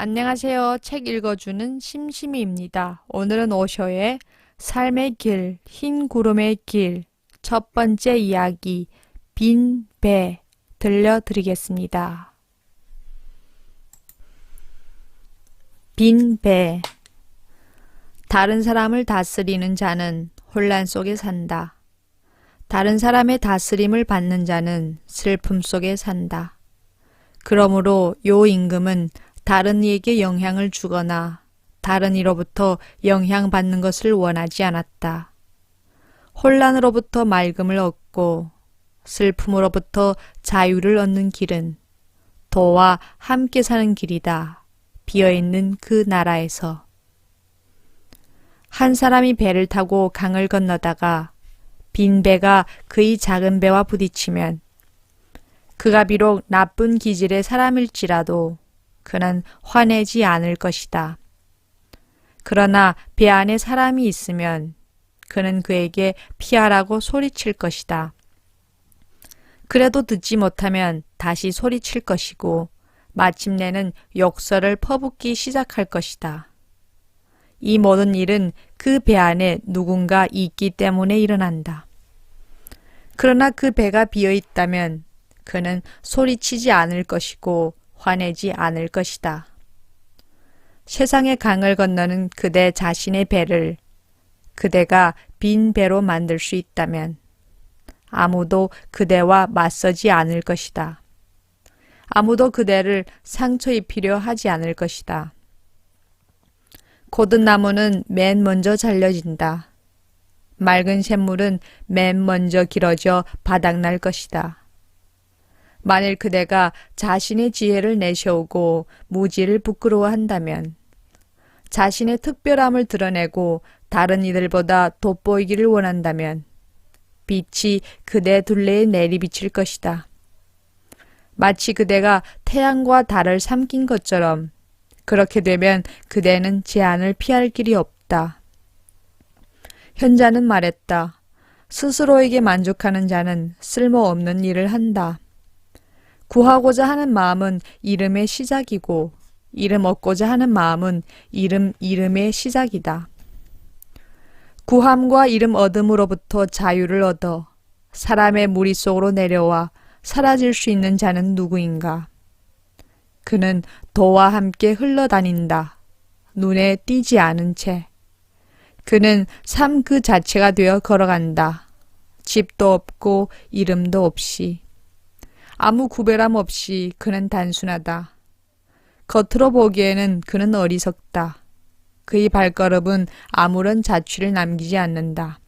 안녕하세요. 책 읽어주는 심심이입니다. 오늘은 오쇼의 삶의 길, 흰 구름의 길, 첫 번째 이야기, 빈 배 들려드리겠습니다. 빈 배. 다른 사람을 다스리는 자는 혼란 속에 산다. 다른 사람의 다스림을 받는 자는 슬픔 속에 산다. 그러므로 요 임금은 다른 이에게 영향을 주거나 다른 이로부터 영향받는 것을 원하지 않았다. 혼란으로부터 맑음을 얻고 슬픔으로부터 자유를 얻는 길은 도와 함께 사는 길이다. 비어있는 그 나라에서. 한 사람이 배를 타고 강을 건너다가 빈 배가 그의 작은 배와 부딪히면 그가 비록 나쁜 기질의 사람일지라도 그는 화내지 않을 것이다. 그러나 배 안에 사람이 있으면 그는 그에게 피하라고 소리칠 것이다. 그래도 듣지 못하면 다시 소리칠 것이고 마침내는 욕설을 퍼붓기 시작할 것이다. 이 모든 일은 그 배 안에 누군가 있기 때문에 일어난다. 그러나 그 배가 비어 있다면 그는 소리치지 않을 것이고 화내지 않을 것이다. 세상의 강을 건너는 그대 자신의 배를 그대가 빈 배로 만들 수 있다면 아무도 그대와 맞서지 않을 것이다. 아무도 그대를 상처 입히려 하지 않을 것이다. 고든 나무는 맨 먼저 잘려진다. 맑은 샘물은 맨 먼저 길어져 바닥날 것이다. 만일 그대가 자신의 지혜를 내세우고 무지를 부끄러워한다면, 자신의 특별함을 드러내고 다른 이들보다 돋보이기를 원한다면 빛이 그대 둘레에 내리비칠 것이다. 마치 그대가 태양과 달을 삼킨 것처럼 그렇게 되면 그대는 재앙을 피할 길이 없다. 현자는 말했다. 스스로에게 만족하는 자는 쓸모없는 일을 한다. 구하고자 하는 마음은 이름의 시작이고 이름 얻고자 하는 마음은 이름의 시작이다. 구함과 이름 얻음으로부터 자유를 얻어 사람의 무리 속으로 내려와 사라질 수 있는 자는 누구인가? 그는 도와 함께 흘러다닌다. 눈에 띄지 않은 채. 그는 삶 그 자체가 되어 걸어간다. 집도 없고 이름도 없이. 아무 구별함 없이 그는 단순하다. 겉으로 보기에는 그는 어리석다. 그의 발걸음은 아무런 자취를 남기지 않는다.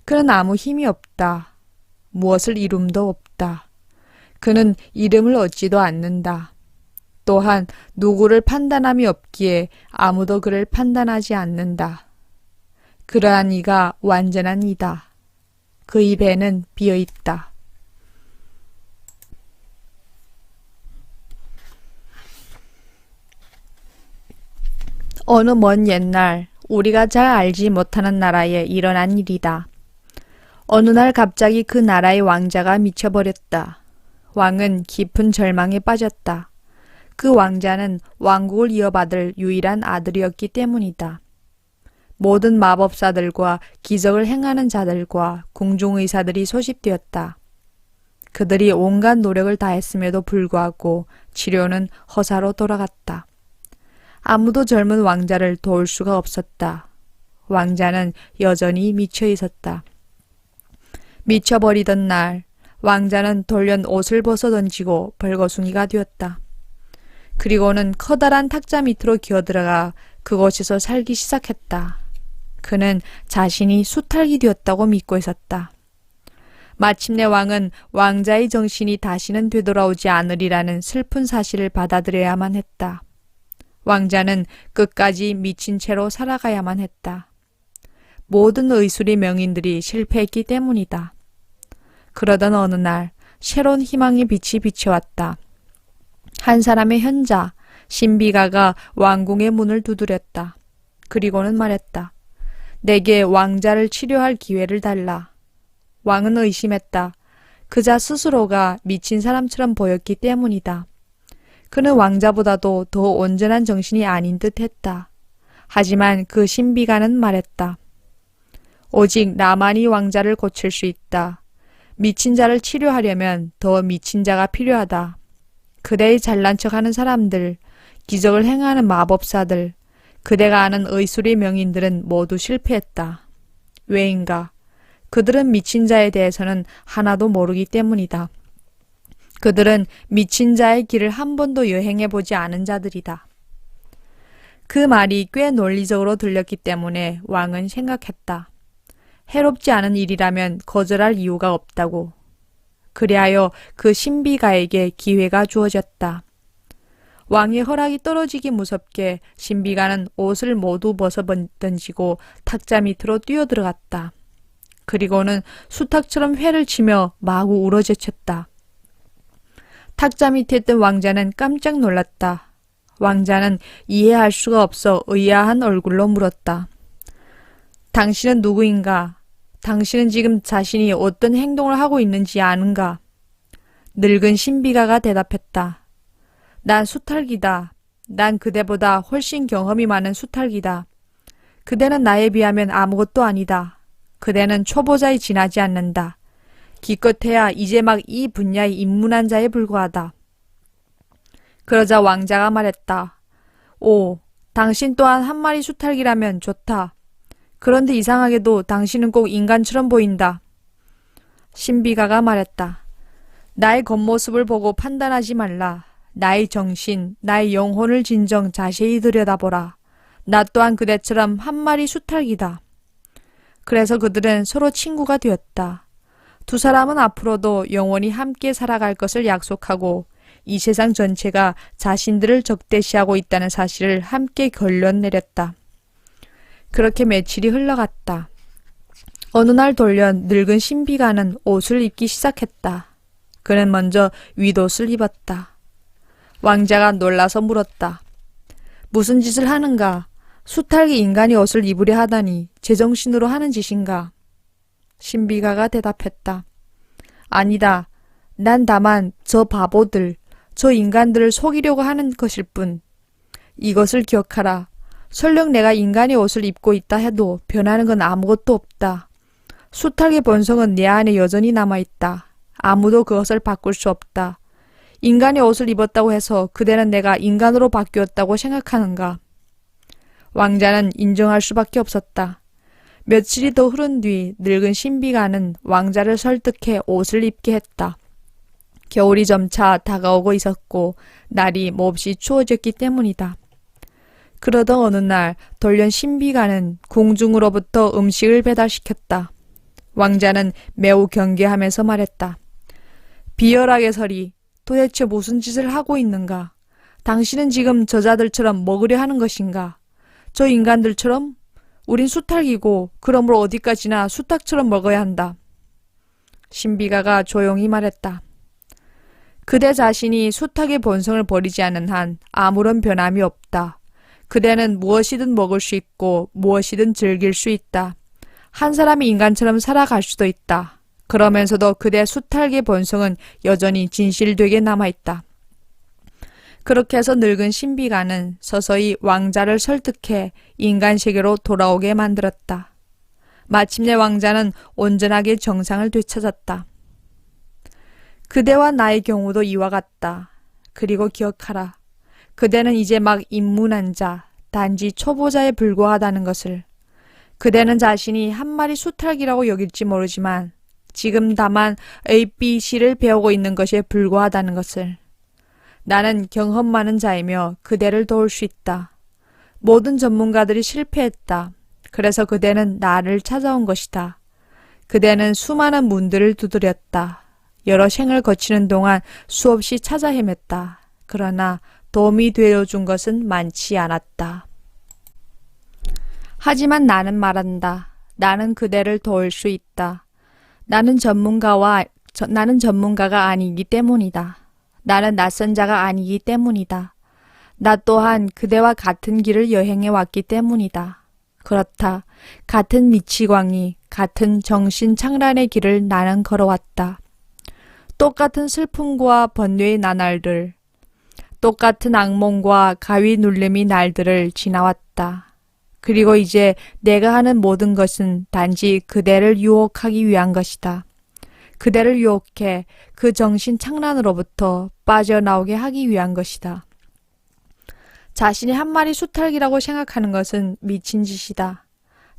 그는 아무 힘이 없다. 무엇을 이룸도 없다. 그는 이름을 얻지도 않는다. 또한 누구를 판단함이 없기에 아무도 그를 판단하지 않는다. 그러한 이가 완전한 이다. 그의 배는 비어있다. 어느 먼 옛날 우리가 잘 알지 못하는 나라에 일어난 일이다. 어느 날 갑자기 그 나라의 왕자가 미쳐버렸다. 왕은 깊은 절망에 빠졌다. 그 왕자는 왕국을 이어받을 유일한 아들이었기 때문이다. 모든 마법사들과 기적을 행하는 자들과 궁중의사들이 소집되었다. 그들이 온갖 노력을 다했음에도 불구하고 치료는 허사로 돌아갔다. 아무도 젊은 왕자를 도울 수가 없었다. 왕자는 여전히 미쳐 있었다. 미쳐버리던 날 왕자는 돌연 옷을 벗어 던지고 벌거숭이가 되었다. 그리고는 커다란 탁자 밑으로 기어들어가 그곳에서 살기 시작했다. 그는 자신이 수탈이 되었다고 믿고 있었다. 마침내 왕은 왕자의 정신이 다시는 되돌아오지 않으리라는 슬픈 사실을 받아들여야만 했다. 왕자는 끝까지 미친 채로 살아가야만 했다. 모든 의술의 명인들이 실패했기 때문이다. 그러던 어느 날 새로운 희망의 빛이 비쳐왔다. 한 사람의 현자, 신비가가 왕궁의 문을 두드렸다. 그리고는 말했다. 내게 왕자를 치료할 기회를 달라. 왕은 의심했다. 그자 스스로가 미친 사람처럼 보였기 때문이다. 그는 왕자보다도 더 온전한 정신이 아닌 듯 했다. 하지만 그 신비가는 말했다. 오직 나만이 왕자를 고칠 수 있다. 미친 자를 치료하려면 더 미친 자가 필요하다. 그대의 잘난 척하는 사람들, 기적을 행하는 마법사들, 그대가 아는 의술의 명인들은 모두 실패했다. 왜인가? 그들은 미친 자에 대해서는 하나도 모르기 때문이다. 그들은 미친 자의 길을 한 번도 여행해 보지 않은 자들이다. 그 말이 꽤 논리적으로 들렸기 때문에 왕은 생각했다. 해롭지 않은 일이라면 거절할 이유가 없다고. 그리하여 그 신비가에게 기회가 주어졌다. 왕의 허락이 떨어지기 무섭게 신비가는 옷을 모두 벗어 던지고 탁자 밑으로 뛰어들어갔다. 그리고는 수탉처럼 회를 치며 마구 울어제쳤다. 탁자 밑에 있던 왕자는 깜짝 놀랐다. 왕자는 이해할 수가 없어 의아한 얼굴로 물었다. 당신은 누구인가? 당신은 지금 자신이 어떤 행동을 하고 있는지 아는가? 늙은 신비가가 대답했다. 난 수탉이다. 난 그대보다 훨씬 경험이 많은 수탉이다. 그대는 나에 비하면 아무것도 아니다. 그대는 초보자에 지나지 않는다. 기껏해야 이제 막 이 분야에 입문한 자에 불과하다. 그러자 왕자가 말했다. 오, 당신 또한 한 마리 수탉이라면 좋다. 그런데 이상하게도 당신은 꼭 인간처럼 보인다. 신비가가 말했다. 나의 겉모습을 보고 판단하지 말라. 나의 정신, 나의 영혼을 진정 자세히 들여다보라. 나 또한 그대처럼 한 마리 수탉이다. 그래서 그들은 서로 친구가 되었다. 두 사람은 앞으로도 영원히 함께 살아갈 것을 약속하고 이 세상 전체가 자신들을 적대시하고 있다는 사실을 함께 결론 내렸다. 그렇게 며칠이 흘러갔다. 어느 날 돌연 늙은 신비가는 옷을 입기 시작했다. 그는 먼저 윗옷을 입었다. 왕자가 놀라서 물었다. 무슨 짓을 하는가? 수탉이 인간이 옷을 입으려 하다니 제정신으로 하는 짓인가? 신비가가 대답했다. 아니다. 난 다만 저 바보들, 저 인간들을 속이려고 하는 것일 뿐. 이것을 기억하라. 설령 내가 인간의 옷을 입고 있다 해도 변하는 건 아무것도 없다. 수탉의 본성은 내 안에 여전히 남아있다. 아무도 그것을 바꿀 수 없다. 인간의 옷을 입었다고 해서 그대는 내가 인간으로 바뀌었다고 생각하는가? 왕자는 인정할 수밖에 없었다. 며칠이 더 흐른 뒤 늙은 신비가는 왕자를 설득해 옷을 입게 했다. 겨울이 점차 다가오고 있었고 날이 몹시 추워졌기 때문이다. 그러던 어느 날 돌연 신비가는 궁중으로부터 음식을 배달시켰다. 왕자는 매우 경계하면서 말했다. 비열하게 서리, 도대체 무슨 짓을 하고 있는가? 당신은 지금 저자들처럼 먹으려 하는 것인가? 저 인간들처럼? 우린 수탉이고 그러므로 어디까지나 수탉처럼 먹어야 한다. 신비가가 조용히 말했다. 그대 자신이 수탉의 본성을 버리지 않는 한 아무런 변함이 없다. 그대는 무엇이든 먹을 수 있고 무엇이든 즐길 수 있다. 한 사람이 인간처럼 살아갈 수도 있다. 그러면서도 그대 수탉의 본성은 여전히 진실되게 남아있다. 그렇게 해서 늙은 신비가는 서서히 왕자를 설득해 인간 세계로 돌아오게 만들었다. 마침내 왕자는 온전하게 정상을 되찾았다. 그대와 나의 경우도 이와 같다. 그리고 기억하라. 그대는 이제 막 입문한 자, 단지 초보자에 불과하다는 것을. 그대는 자신이 한 마리 수탉이라고 여길지 모르지만 지금 다만 ABC를 배우고 있는 것에 불과하다는 것을. 나는 경험 많은 자이며 그대를 도울 수 있다. 모든 전문가들이 실패했다. 그래서 그대는 나를 찾아온 것이다. 그대는 수많은 문들을 두드렸다. 여러 생을 거치는 동안 수없이 찾아 헤맸다. 그러나 도움이 되어준 것은 많지 않았다. 하지만 나는 말한다. 나는 그대를 도울 수 있다. 나는 전문가가 아니기 때문이다. 나는 낯선 자가 아니기 때문이다. 나 또한 그대와 같은 길을 여행해 왔기 때문이다. 그렇다. 같은 미치광이, 같은 정신창란의 길을 나는 걸어왔다. 똑같은 슬픔과 번뇌의 나날들, 똑같은 악몽과 가위 눌림이 날들을 지나왔다. 그리고 이제 내가 하는 모든 것은 단지 그대를 유혹하기 위한 것이다. 그대를 유혹해 그 정신 착란으로부터 빠져나오게 하기 위한 것이다. 자신이 한 마리 수탉이라고 생각하는 것은 미친 짓이다.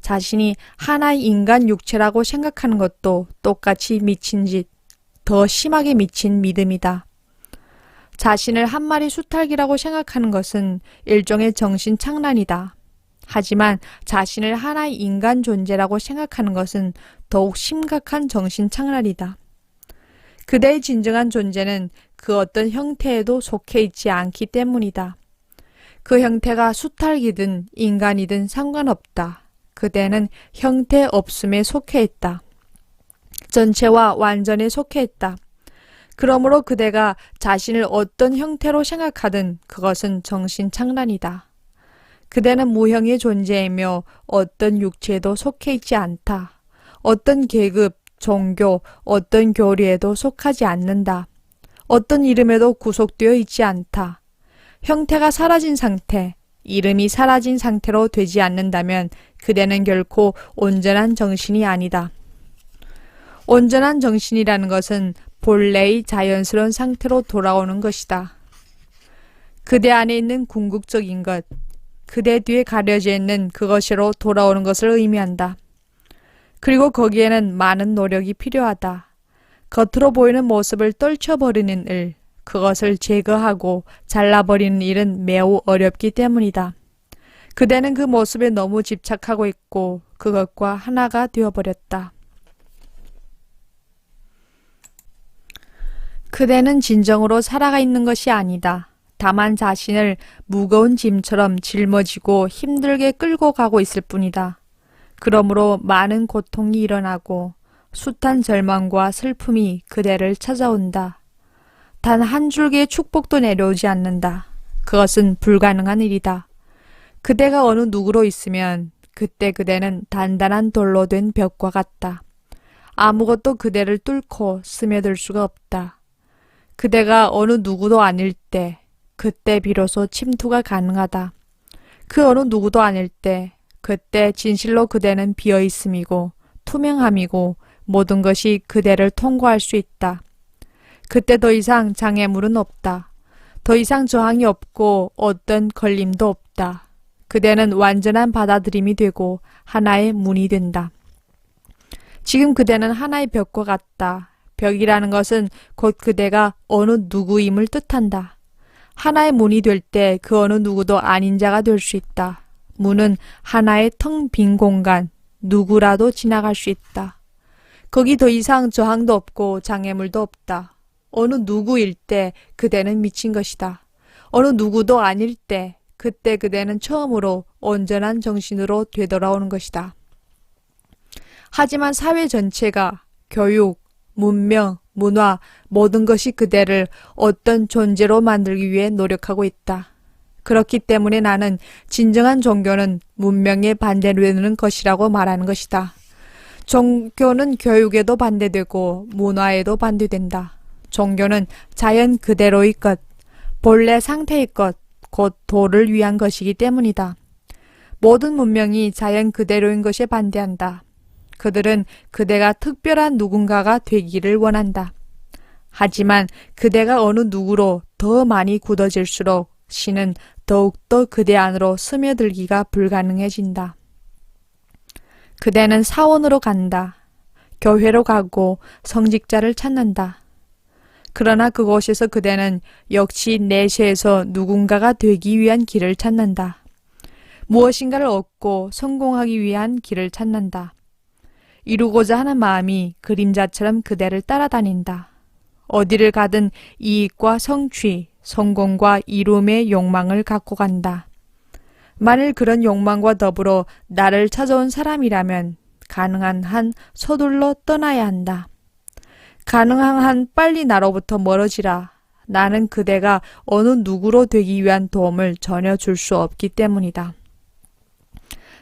자신이 하나의 인간 육체라고 생각하는 것도 똑같이 미친 짓, 더 심하게 미친 믿음이다. 자신을 한 마리 수탉이라고 생각하는 것은 일종의 정신 착란이다. 하지만 자신을 하나의 인간 존재라고 생각하는 것은 더욱 심각한 정신 착란이다. 그대의 진정한 존재는 그 어떤 형태에도 속해 있지 않기 때문이다. 그 형태가 수탉이든 인간이든 상관없다. 그대는 형태 없음에 속해 있다. 전체와 완전에 속해 있다. 그러므로 그대가 자신을 어떤 형태로 생각하든 그것은 정신착란이다. 그대는 무형의 존재이며 어떤 육체에도 속해 있지 않다. 어떤 계급, 종교, 어떤 교리에도 속하지 않는다. 어떤 이름에도 구속되어 있지 않다. 형태가 사라진 상태, 이름이 사라진 상태로 되지 않는다면 그대는 결코 온전한 정신이 아니다. 온전한 정신이라는 것은 본래의 자연스러운 상태로 돌아오는 것이다. 그대 안에 있는 궁극적인 것, 그대 뒤에 가려져 있는 그것으로 돌아오는 것을 의미한다. 그리고 거기에는 많은 노력이 필요하다. 겉으로 보이는 모습을 떨쳐버리는 일, 그것을 제거하고 잘라버리는 일은 매우 어렵기 때문이다. 그대는 그 모습에 너무 집착하고 있고 그것과 하나가 되어버렸다. 그대는 진정으로 살아가 있는 것이 아니다. 다만 자신을 무거운 짐처럼 짊어지고 힘들게 끌고 가고 있을 뿐이다. 그러므로 많은 고통이 일어나고 숱한 절망과 슬픔이 그대를 찾아온다. 단 한 줄기의 축복도 내려오지 않는다. 그것은 불가능한 일이다. 그대가 어느 누구로 있으면 그때 그대는 단단한 돌로 된 벽과 같다. 아무것도 그대를 뚫고 스며들 수가 없다. 그대가 어느 누구도 아닐 때 그때 비로소 침투가 가능하다. 그 어느 누구도 아닐 때 그때 진실로 그대는 비어있음이고 투명함이고 모든 것이 그대를 통과할 수 있다. 그때 더 이상 장애물은 없다. 더 이상 저항이 없고 어떤 걸림도 없다. 그대는 완전한 받아들임이 되고 하나의 문이 된다. 지금 그대는 하나의 벽과 같다. 벽이라는 것은 곧 그대가 어느 누구임을 뜻한다. 하나의 문이 될 때 그 어느 누구도 아닌 자가 될 수 있다. 문은 하나의 텅 빈 공간, 누구라도 지나갈 수 있다. 거기 더 이상 저항도 없고 장애물도 없다. 어느 누구일 때 그대는 미친 것이다. 어느 누구도 아닐 때 그때 그대는 처음으로 온전한 정신으로 되돌아오는 것이다. 하지만 사회 전체가 교육, 문명, 문화, 모든 것이 그대를 어떤 존재로 만들기 위해 노력하고 있다. 그렇기 때문에 나는 진정한 종교는 문명에 반대되는 것이라고 말하는 것이다. 종교는 교육에도 반대되고 문화에도 반대된다. 종교는 자연 그대로의 것, 본래 상태의 것, 곧 도를 위한 것이기 때문이다. 모든 문명이 자연 그대로인 것에 반대한다. 그들은 그대가 특별한 누군가가 되기를 원한다. 하지만 그대가 어느 누구로 더 많이 굳어질수록 신은 더욱더 그대 안으로 스며들기가 불가능해진다. 그대는 사원으로 간다. 교회로 가고 성직자를 찾는다. 그러나 그곳에서 그대는 역시 내세에서 누군가가 되기 위한 길을 찾는다. 무엇인가를 얻고 성공하기 위한 길을 찾는다. 이루고자 하는 마음이 그림자처럼 그대를 따라다닌다. 어디를 가든 이익과 성취, 성공과 이룸의 욕망을 갖고 간다. 만일 그런 욕망과 더불어 나를 찾아온 사람이라면 가능한 한 서둘러 떠나야 한다. 가능한 한 빨리 나로부터 멀어지라. 나는 그대가 어느 누구로 되기 위한 도움을 전혀 줄 수 없기 때문이다.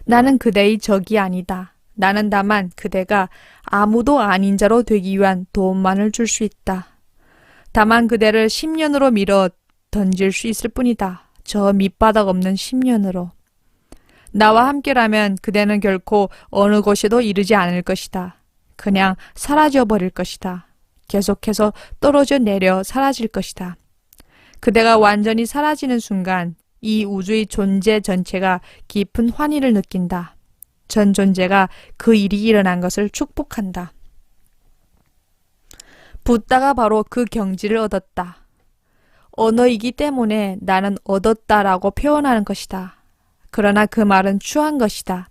나는 그대의 적이 아니다. 나는 다만 그대가 아무도 아닌 자로 되기 위한 도움만을 줄 수 있다. 다만 그대를 10년으로 미뤄 던질 수 있을 뿐이다. 저 밑바닥 없는 10년으로. 나와 함께라면 그대는 결코 어느 곳에도 이르지 않을 것이다. 그냥 사라져 버릴 것이다. 계속해서 떨어져 내려 사라질 것이다. 그대가 완전히 사라지는 순간 이 우주의 존재 전체가 깊은 환희를 느낀다. 전 존재가 그 일이 일어난 것을 축복한다. 붓다가 바로 그 경지를 얻었다. 언어이기 때문에 나는 얻었다라고 표현하는 것이다. 그러나 그 말은 추한 것이다.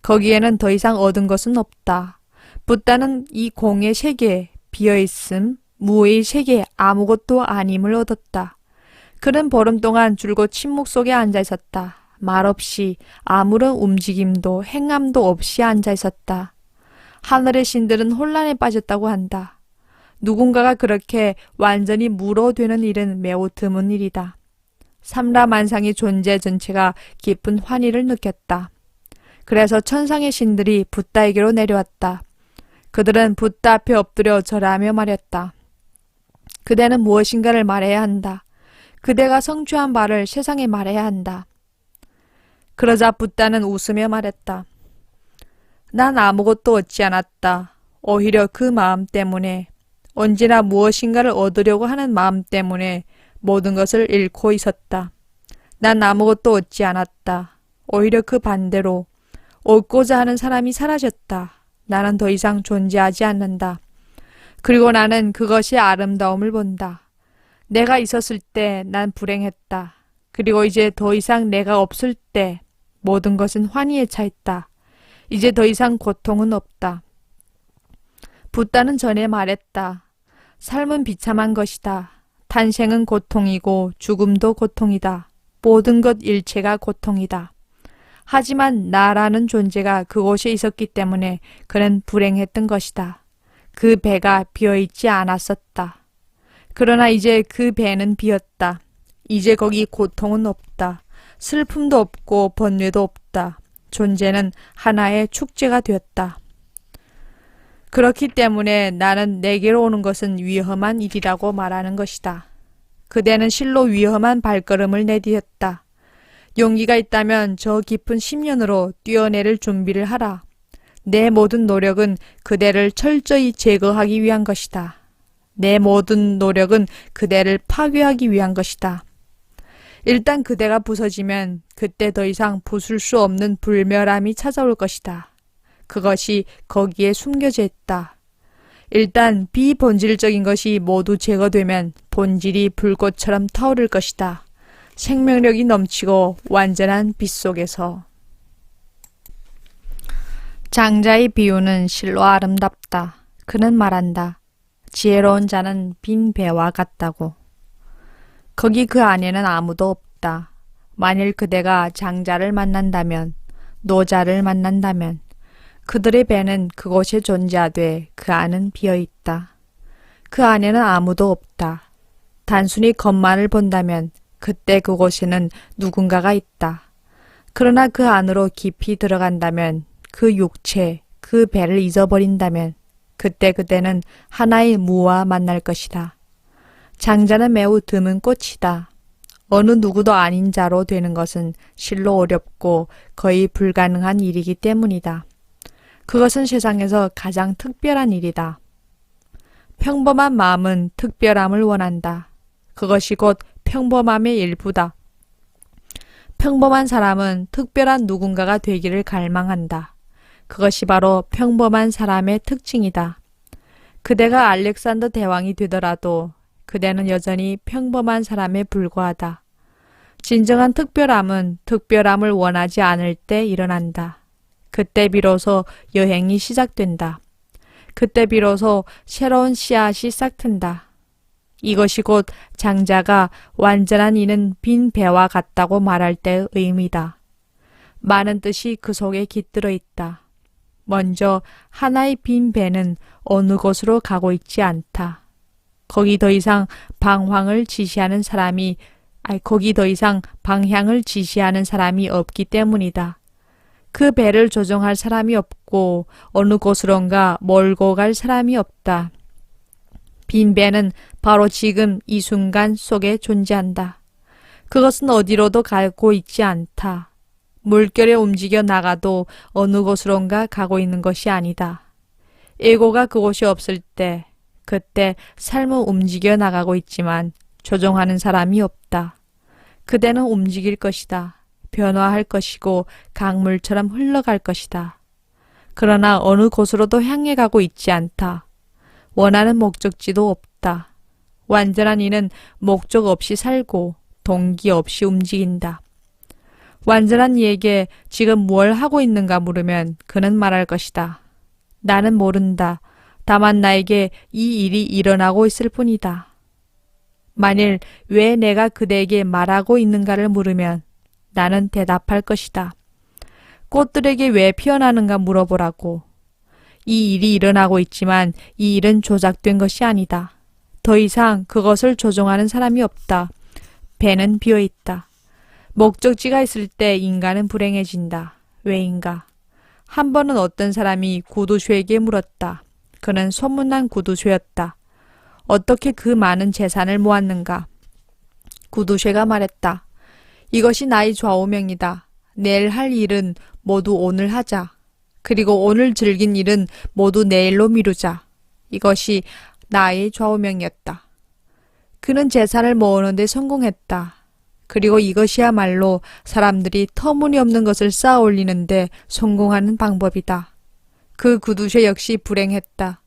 거기에는 더 이상 얻은 것은 없다. 붓다는 이 공의 세계, 비어있음, 무의 세계 아무것도 아님을 얻었다. 그는 보름 동안 줄곧 침묵 속에 앉아 있었다. 말없이 아무런 움직임도 행함도 없이 앉아 있었다. 하늘의 신들은 혼란에 빠졌다고 한다. 누군가가 그렇게 완전히 무로되는 일은 매우 드문 일이다. 삼라만상의 존재 전체가 깊은 환희를 느꼈다. 그래서 천상의 신들이 붓다에게로 내려왔다. 그들은 붓다 앞에 엎드려 절하며 말했다. 그대는 무엇인가를 말해야 한다. 그대가 성취한 바를 세상에 말해야 한다. 그러자 붓다는 웃으며 말했다. 난 아무것도 얻지 않았다. 오히려 그 마음 때문에, 언제나 무엇인가를 얻으려고 하는 마음 때문에 모든 것을 잃고 있었다. 난 아무것도 얻지 않았다. 오히려 그 반대로 얻고자 하는 사람이 사라졌다. 나는 더 이상 존재하지 않는다. 그리고 나는 그것이 아름다움을 본다. 내가 있었을 때 난 불행했다. 그리고 이제 더 이상 내가 없을 때 모든 것은 환희에 차 있다. 이제 더 이상 고통은 없다. 붓다는 전에 말했다. 삶은 비참한 것이다. 탄생은 고통이고 죽음도 고통이다. 모든 것 일체가 고통이다. 하지만 나라는 존재가 그곳에 있었기 때문에 그는 불행했던 것이다. 그 배가 비어있지 않았었다. 그러나 이제 그 배는 비었다. 이제 거기 고통은 없다. 슬픔도 없고 번뇌도 없다. 존재는 하나의 축제가 되었다. 그렇기 때문에 나는 내게로 오는 것은 위험한 일이라고 말하는 것이다. 그대는 실로 위험한 발걸음을 내디뎠다. 용기가 있다면 저 깊은 10년으로 뛰어내릴 준비를 하라. 내 모든 노력은 그대를 철저히 제거하기 위한 것이다. 내 모든 노력은 그대를 파괴하기 위한 것이다. 일단 그대가 부서지면 그때 더 이상 부술 수 없는 불멸함이 찾아올 것이다. 그것이 거기에 숨겨져 있다. 일단 비본질적인 것이 모두 제거되면 본질이 불꽃처럼 타오를 것이다. 생명력이 넘치고 완전한 빛 속에서. 장자의 비유는 실로 아름답다. 그는 말한다. 지혜로운 자는 빈 배와 같다고. 거기 그 안에는 아무도 없다. 만일 그대가 장자를 만난다면, 노자를 만난다면 그들의 배는 그곳에 존재하되 그 안은 비어있다. 그 안에는 아무도 없다. 단순히 겉만을 본다면 그때 그곳에는 누군가가 있다. 그러나 그 안으로 깊이 들어간다면 그 육체, 그 배를 잊어버린다면 그때 그대는 하나의 무와 만날 것이다. 장자는 매우 드문 꽃이다. 어느 누구도 아닌 자로 되는 것은 실로 어렵고 거의 불가능한 일이기 때문이다. 그것은 세상에서 가장 특별한 일이다. 평범한 마음은 특별함을 원한다. 그것이 곧 평범함의 일부다. 평범한 사람은 특별한 누군가가 되기를 갈망한다. 그것이 바로 평범한 사람의 특징이다. 그대가 알렉산더 대왕이 되더라도 그대는 여전히 평범한 사람에 불과하다. 진정한 특별함은 특별함을 원하지 않을 때 일어난다. 그때 비로소 여행이 시작된다. 그때 비로소 새로운 씨앗이 싹튼다. 이것이 곧 장자가 완전한 이는 빈 배와 같다고 말할 때의 의미다. 많은 뜻이 그 속에 깃들어 있다. 먼저 하나의 빈 배는 어느 곳으로 가고 있지 않다. 거기 더 이상 방향을 지시하는 사람이 없기 때문이다. 그 배를 조종할 사람이 없고 어느 곳으론가 몰고 갈 사람이 없다. 빈배는 바로 지금 이 순간 속에 존재한다. 그것은 어디로도 가고 있지 않다. 물결에 움직여 나가도 어느 곳으론가 가고 있는 것이 아니다. 에고가 그곳이 없을 때, 그때 삶은 움직여 나가고 있지만 조종하는 사람이 없다. 그대는 움직일 것이다. 변화할 것이고 강물처럼 흘러갈 것이다. 그러나 어느 곳으로도 향해 가고 있지 않다. 원하는 목적지도 없다. 완전한 이는 목적 없이 살고 동기 없이 움직인다. 완전한 이에게 지금 뭘 하고 있는가 물으면 그는 말할 것이다. 나는 모른다. 다만 나에게 이 일이 일어나고 있을 뿐이다. 만일 왜 내가 그대에게 말하고 있는가를 물으면 나는 대답할 것이다. 꽃들에게 왜 피어나는가 물어보라고. 이 일이 일어나고 있지만 이 일은 조작된 것이 아니다. 더 이상 그것을 조종하는 사람이 없다. 배는 비어있다. 목적지가 있을 때 인간은 불행해진다. 왜인가? 한 번은 어떤 사람이 구두쇠에게 물었다. 그는 소문난 구두쇠였다. 어떻게 그 많은 재산을 모았는가? 구두쇠가 말했다. 이것이 나의 좌우명이다. 내일 할 일은 모두 오늘 하자. 그리고 오늘 즐긴 일은 모두 내일로 미루자. 이것이 나의 좌우명이었다. 그는 재산을 모으는 데 성공했다. 그리고 이것이야말로 사람들이 터무니없는 것을 쌓아 올리는데 성공하는 방법이다. 그 구두쇠 역시 불행했다.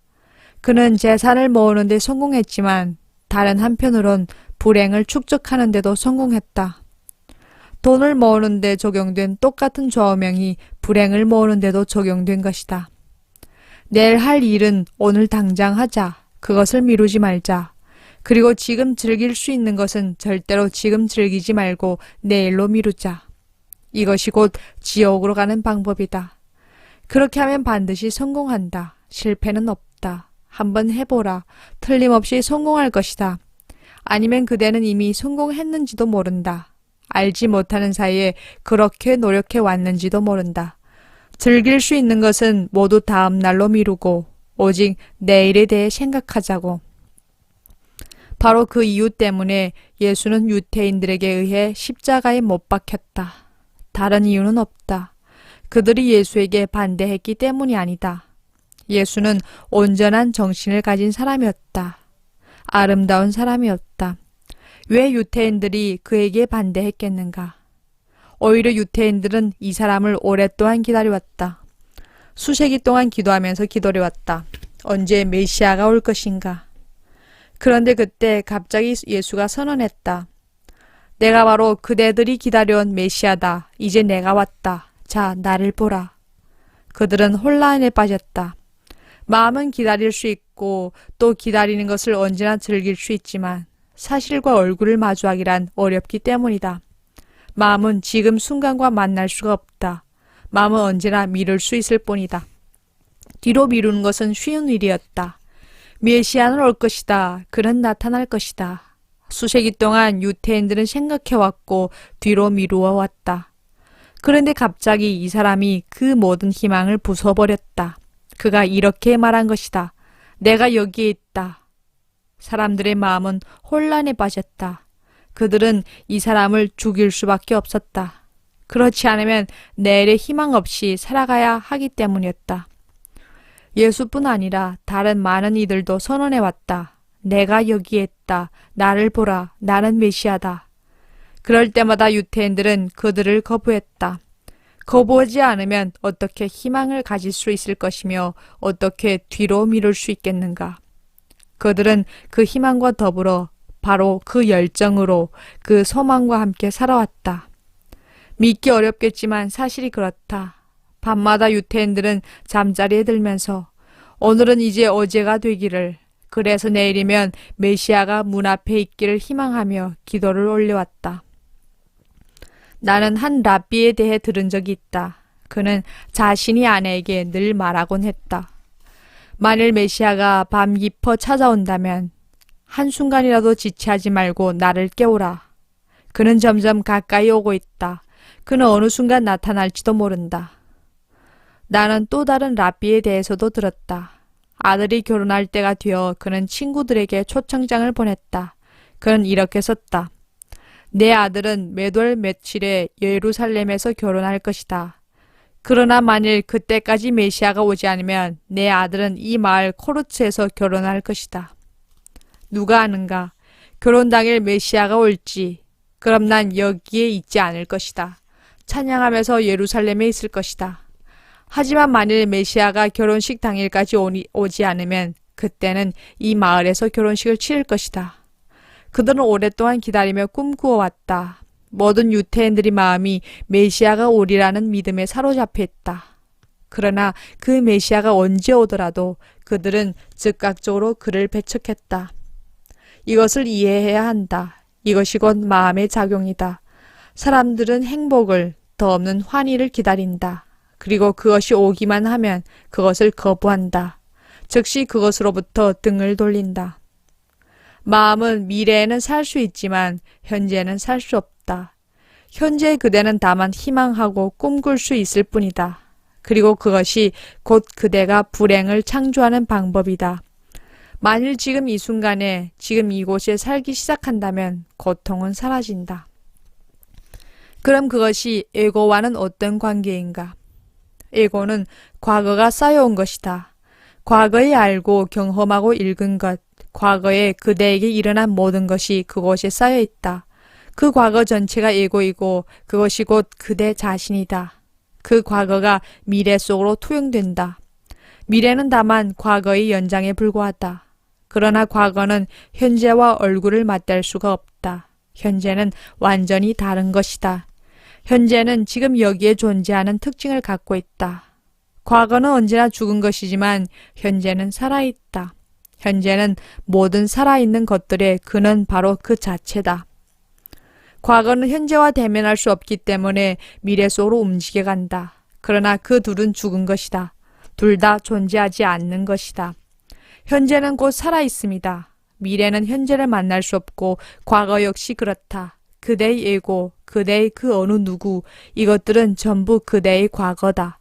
그는 재산을 모으는 데 성공했지만 다른 한편으론 불행을 축적하는 데도 성공했다. 돈을 모으는 데 적용된 똑같은 좌우명이 불행을 모으는 데도 적용된 것이다. 내일 할 일은 오늘 당장 하자. 그것을 미루지 말자. 그리고 지금 즐길 수 있는 것은 절대로 지금 즐기지 말고 내일로 미루자. 이것이 곧 지옥으로 가는 방법이다. 그렇게 하면 반드시 성공한다. 실패는 없다. 한번 해보라. 틀림없이 성공할 것이다. 아니면 그대는 이미 성공했는지도 모른다. 알지 못하는 사이에 그렇게 노력해 왔는지도 모른다. 즐길 수 있는 것은 모두 다음 날로 미루고 오직 내일에 대해 생각하자고. 바로 그 이유 때문에 예수는 유대인들에게 의해 십자가에 못 박혔다. 다른 이유는 없다. 그들이 예수에게 반대했기 때문이 아니다. 예수는 온전한 정신을 가진 사람이었다. 아름다운 사람이었다. 왜 유대인들이 그에게 반대했겠는가? 오히려 유대인들은 이 사람을 오랫동안 기다려왔다. 수세기 동안 기도하면서 기다려왔다. 언제 메시아가 올 것인가? 그런데 그때 갑자기 예수가 선언했다. 내가 바로 그대들이 기다려온 메시아다. 이제 내가 왔다. 자, 나를 보라. 그들은 혼란에 빠졌다. 마음은 기다릴 수 있고 또 기다리는 것을 언제나 즐길 수 있지만 사실과 얼굴을 마주하기란 어렵기 때문이다. 마음은 지금 순간과 만날 수가 없다. 마음은 언제나 미룰 수 있을 뿐이다. 뒤로 미루는 것은 쉬운 일이었다. 메시아는 올 것이다. 그는 나타날 것이다. 수세기 동안 유대인들은 생각해왔고 뒤로 미루어 왔다. 그런데 갑자기 이 사람이 그 모든 희망을 부숴버렸다. 그가 이렇게 말한 것이다. 내가 여기에 있다. 사람들의 마음은 혼란에 빠졌다. 그들은 이 사람을 죽일 수밖에 없었다. 그렇지 않으면 내일의 희망 없이 살아가야 하기 때문이었다. 예수뿐 아니라 다른 많은 이들도 선언해왔다. 내가 여기에 있다. 나를 보라. 나는 메시아다. 그럴 때마다 유대인들은 그들을 거부했다. 거부하지 않으면 어떻게 희망을 가질 수 있을 것이며 어떻게 뒤로 미룰 수 있겠는가? 그들은 그 희망과 더불어 바로 그 열정으로 그 소망과 함께 살아왔다. 믿기 어렵겠지만 사실이 그렇다. 밤마다 유대인들은 잠자리에 들면서 오늘은 이제 어제가 되기를, 그래서 내일이면 메시아가 문 앞에 있기를 희망하며 기도를 올려왔다. 나는 한 랍비에 대해 들은 적이 있다. 그는 자신이 아내에게 늘 말하곤 했다. 만일 메시아가 밤 깊어 찾아온다면 한순간이라도 지체하지 말고 나를 깨우라. 그는 점점 가까이 오고 있다. 그는 어느 순간 나타날지도 모른다. 나는 또 다른 랍비에 대해서도 들었다. 아들이 결혼할 때가 되어 그는 친구들에게 초청장을 보냈다. 그는 이렇게 썼다. 내 아들은 몇 월 며칠에 예루살렘에서 결혼할 것이다. 그러나 만일 그때까지 메시아가 오지 않으면 내 아들은 이 마을 코르츠에서 결혼할 것이다. 누가 아는가? 결혼 당일 메시아가 올지. 그럼 난 여기에 있지 않을 것이다. 찬양하면서 예루살렘에 있을 것이다. 하지만 만일 메시아가 결혼식 당일까지 오지 않으면 그때는 이 마을에서 결혼식을 치를 것이다. 그들은 오랫동안 기다리며 꿈꾸어왔다. 모든 유태인들의 마음이 메시아가 오리라는 믿음에 사로잡혀 있다. 그러나 그 메시아가 언제 오더라도 그들은 즉각적으로 그를 배척했다. 이것을 이해해야 한다. 이것이 곧 마음의 작용이다. 사람들은 행복을, 더 없는 환희를 기다린다. 그리고 그것이 오기만 하면 그것을 거부한다. 즉시 그것으로부터 등을 돌린다. 마음은 미래에는 살 수 있지만 현재는 살 수 없다. 현재 그대는 다만 희망하고 꿈꿀 수 있을 뿐이다. 그리고 그것이 곧 그대가 불행을 창조하는 방법이다. 만일 지금 이 순간에 지금 이곳에 살기 시작한다면 고통은 사라진다. 그럼 그것이 에고와는 어떤 관계인가? 에고는 과거가 쌓여온 것이다. 과거에 알고 경험하고 읽은 것, 과거에 그대에게 일어난 모든 것이 그곳에 쌓여 있다. 그 과거 전체가 에고이고 그것이 곧 그대 자신이다. 그 과거가 미래 속으로 투영된다. 미래는 다만 과거의 연장에 불과하다. 그러나 과거는 현재와 얼굴을 맞댈 수가 없다. 현재는 완전히 다른 것이다. 현재는 지금 여기에 존재하는 특징을 갖고 있다. 과거는 언제나 죽은 것이지만 현재는 살아있다. 현재는 모든 살아있는 것들의 근원 바로 그 자체다. 과거는 현재와 대면할 수 없기 때문에 미래 속으로 움직여 간다. 그러나 그 둘은 죽은 것이다. 둘 다 존재하지 않는 것이다. 현재는 곧 살아있습니다. 미래는 현재를 만날 수 없고 과거 역시 그렇다. 그대의 에고, 그대의 그 어느 누구, 이것들은 전부 그대의 과거다.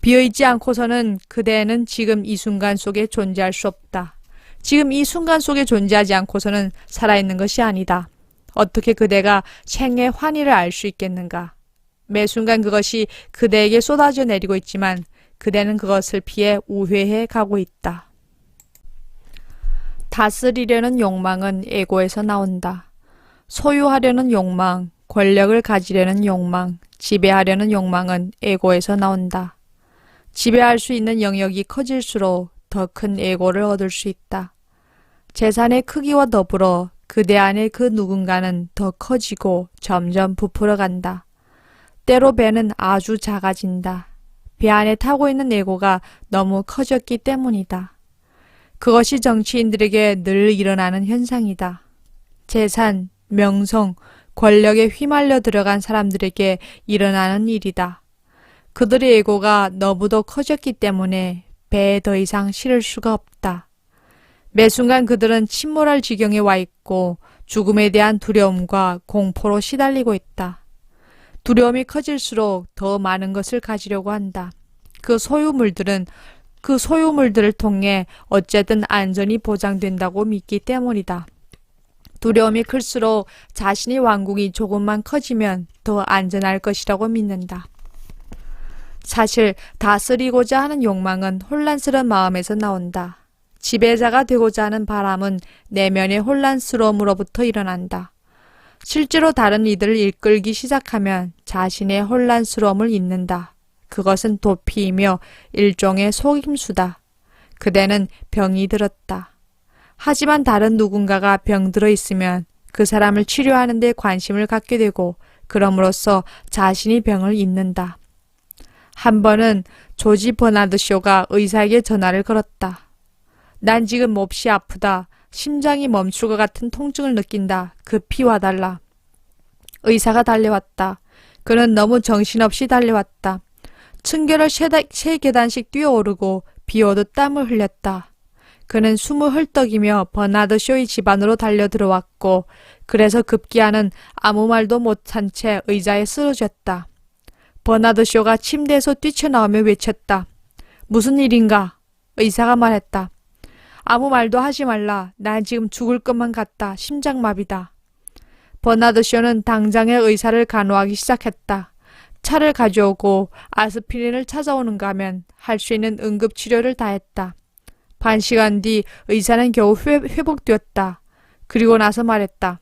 비어있지 않고서는 그대는 지금 이 순간 속에 존재할 수 없다. 지금 이 순간 속에 존재하지 않고서는 살아있는 것이 아니다. 어떻게 그대가 생의 환희를 알 수 있겠는가? 매 순간 그것이 그대에게 쏟아져 내리고 있지만 그대는 그것을 피해 우회해 가고 있다. 다스리려는 욕망은 에고에서 나온다. 소유하려는 욕망, 권력을 가지려는 욕망, 지배하려는 욕망은 에고에서 나온다. 지배할 수 있는 영역이 커질수록 더 큰 에고를 얻을 수 있다. 재산의 크기와 더불어 그대 안의 그 누군가는 더 커지고 점점 부풀어 간다. 때로 배는 아주 작아진다. 배 안에 타고 있는 에고가 너무 커졌기 때문이다. 그것이 정치인들에게 늘 일어나는 현상이다. 재산, 명성, 권력에 휘말려 들어간 사람들에게 일어나는 일이다. 그들의 에고가 너무도 커졌기 때문에 배에 더 이상 실을 수가 없다. 매 순간 그들은 침몰할 지경에 와 있고 죽음에 대한 두려움과 공포로 시달리고 있다. 두려움이 커질수록 더 많은 것을 가지려고 한다. 그 소유물들을 통해 어쨌든 안전이 보장된다고 믿기 때문이다. 두려움이 클수록 자신의 왕국이 조금만 커지면 더 안전할 것이라고 믿는다. 사실 다스리고자 하는 욕망은 혼란스러운 마음에서 나온다. 지배자가 되고자 하는 바람은 내면의 혼란스러움으로부터 일어난다. 실제로 다른 이들을 이끌기 시작하면 자신의 혼란스러움을 잊는다. 그것은 도피이며 일종의 속임수다. 그대는 병이 들었다. 하지만 다른 누군가가 병들어 있으면 그 사람을 치료하는 데 관심을 갖게 되고 그럼으로써 자신이 병을 잊는다. 한 번은 조지 버나드 쇼가 의사에게 전화를 걸었다. 난 지금 몹시 아프다. 심장이 멈출 것 같은 통증을 느낀다. 급히 와달라. 의사가 달려왔다. 그는 너무 정신없이 달려왔다. 층계를 세 계단씩 뛰어오르고 비 오듯 땀을 흘렸다. 그는 숨을 헐떡이며 버나드 쇼의 집 안으로 달려 들어왔고 그래서 급기야는 아무 말도 못한 채 의자에 쓰러졌다. 버나드 쇼가 침대에서 뛰쳐나오며 외쳤다. 무슨 일인가? 의사가 말했다. 아무 말도 하지 말라. 난 지금 죽을 것만 같다. 심장마비다. 버나드 쇼는 당장에 의사를 간호하기 시작했다. 차를 가져오고 아스피린을 찾아오는가 하면 할 수 있는 응급치료를 다했다. 반 시간 뒤 의사는 겨우 회복되었다. 그리고 나서 말했다.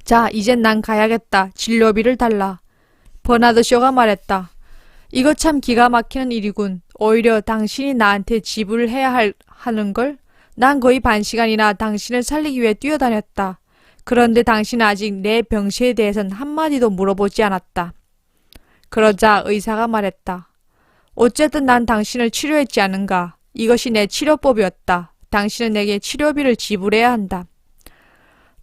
자, 이젠 난 가야겠다. 진료비를 달라. 버나드 쇼가 말했다. 이거 참 기가 막히는 일이군. 오히려 당신이 나한테 지불을 해야 하는걸? 난 거의 반 시간이나 당신을 살리기 위해 뛰어다녔다. 그런데 당신은 아직 내 병시에 대해선 한마디도 물어보지 않았다. 그러자 의사가 말했다. 어쨌든 난 당신을 치료했지 않은가. 이것이 내 치료법이었다. 당신은 내게 치료비를 지불해야 한다.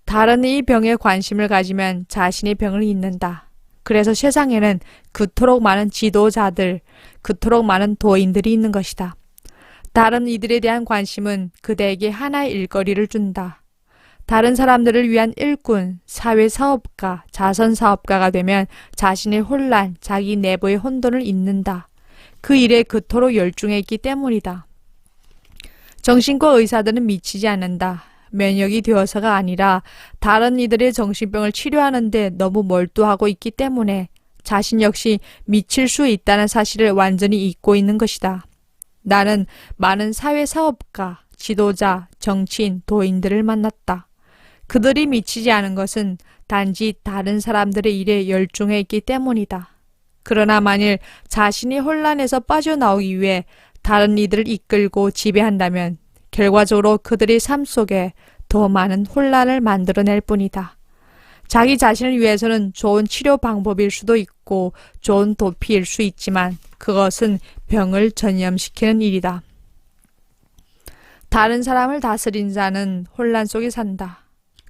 다른 이 병에 관심을 가지면 자신의 병을 잊는다. 그래서 세상에는 그토록 많은 지도자들, 그토록 많은 도인들이 있는 것이다. 다른 이들에 대한 관심은 그대에게 하나의 일거리를 준다. 다른 사람들을 위한 일꾼, 사회사업가, 자선사업가가 되면 자신의 혼란, 자기 내부의 혼돈을 잊는다. 그 일에 그토록 열중해 있기 때문이다. 정신과 의사들은 미치지 않는다. 면역이 되어서가 아니라 다른 이들의 정신병을 치료하는 데 너무 몰두하고 있기 때문에 자신 역시 미칠 수 있다는 사실을 완전히 잊고 있는 것이다. 나는 많은 사회사업가, 지도자, 정치인, 도인들을 만났다. 그들이 미치지 않은 것은 단지 다른 사람들의 일에 열중해 있기 때문이다. 그러나 만일 자신이 혼란에서 빠져나오기 위해 다른 이들을 이끌고 지배한다면 결과적으로 그들의 삶 속에 더 많은 혼란을 만들어낼 뿐이다. 자기 자신을 위해서는 좋은 치료 방법일 수도 있고 좋은 도피일 수 있지만 그것은 병을 전염시키는 일이다. 다른 사람을 다스린 자는 혼란 속에 산다.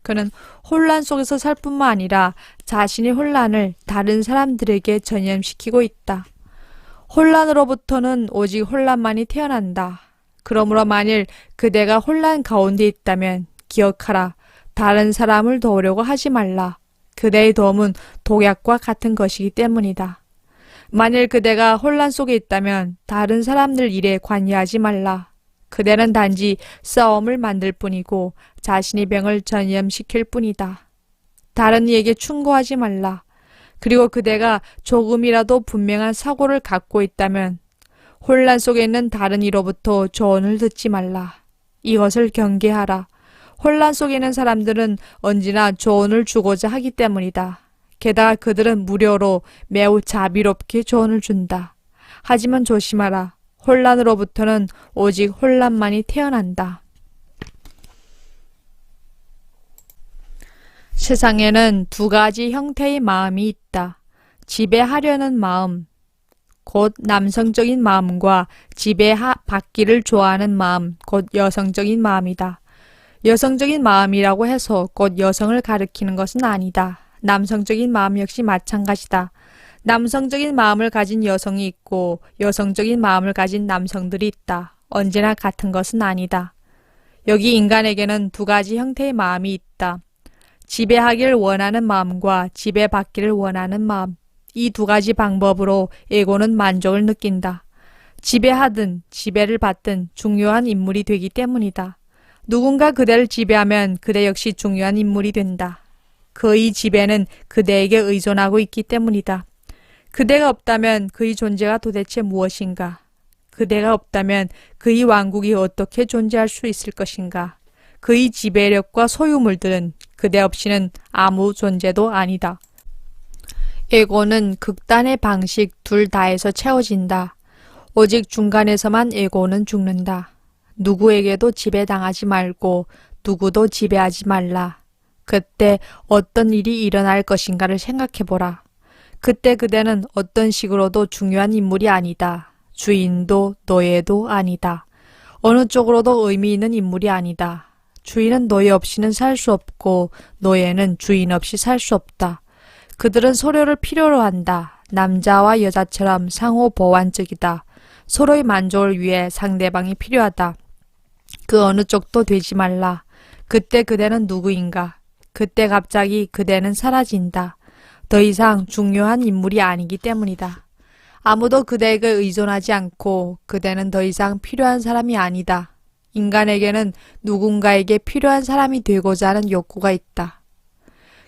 그는 혼란 속에서 살 뿐만 아니라 자신의 혼란을 다른 사람들에게 전염시키고 있다. 혼란으로부터는 오직 혼란만이 태어난다. 그러므로 만일 그대가 혼란 가운데 있다면 기억하라. 다른 사람을 도우려고 하지 말라. 그대의 도움은 독약과 같은 것이기 때문이다. 만일 그대가 혼란 속에 있다면 다른 사람들 일에 관여하지 말라. 그대는 단지 싸움을 만들 뿐이고 자신의 병을 전염시킬 뿐이다. 다른 이에게 충고하지 말라. 그리고 그대가 조금이라도 분명한 사고를 갖고 있다면 혼란 속에 있는 다른 이로부터 조언을 듣지 말라. 이것을 경계하라. 혼란 속에 있는 사람들은 언제나 조언을 주고자 하기 때문이다. 게다가 그들은 무료로 매우 자비롭게 조언을 준다. 하지만 조심하라. 혼란으로부터는 오직 혼란만이 태어난다. 세상에는 두 가지 형태의 마음이 있다. 지배하려는 마음, 곧 남성적인 마음과 지배받기를 좋아하는 마음, 곧 여성적인 마음이다. 여성적인 마음이라고 해서 곧 여성을 가리키는 것은 아니다. 남성적인 마음 역시 마찬가지다. 남성적인 마음을 가진 여성이 있고 여성적인 마음을 가진 남성들이 있다. 언제나 같은 것은 아니다. 여기 인간에게는 두 가지 형태의 마음이 있다. 지배하기를 원하는 마음과 지배받기를 원하는 마음. 이 두 가지 방법으로 에고는 만족을 느낀다. 지배하든 지배를 받든 중요한 인물이 되기 때문이다. 누군가 그대를 지배하면 그대 역시 중요한 인물이 된다. 그의 지배는 그대에게 의존하고 있기 때문이다. 그대가 없다면 그의 존재가 도대체 무엇인가? 그대가 없다면 그의 왕국이 어떻게 존재할 수 있을 것인가? 그의 지배력과 소유물들은 그대 없이는 아무 존재도 아니다. 에고는 극단의 방식 둘 다에서 채워진다. 오직 중간에서만 에고는 죽는다. 누구에게도 지배당하지 말고 누구도 지배하지 말라. 그때 어떤 일이 일어날 것인가를 생각해보라. 그때 그대는 어떤 식으로도 중요한 인물이 아니다. 주인도 노예도 아니다. 어느 쪽으로도 의미 있는 인물이 아니다. 주인은 노예 없이는 살 수 없고 노예는 주인 없이 살 수 없다. 그들은 서로를 필요로 한다. 남자와 여자처럼 상호 보완적이다. 서로의 만족을 위해 상대방이 필요하다. 그 어느 쪽도 되지 말라. 그때 그대는 누구인가? 그때 갑자기 그대는 사라진다. 더 이상 중요한 인물이 아니기 때문이다. 아무도 그대에게 의존하지 않고 그대는 더 이상 필요한 사람이 아니다. 인간에게는 누군가에게 필요한 사람이 되고자 하는 욕구가 있다.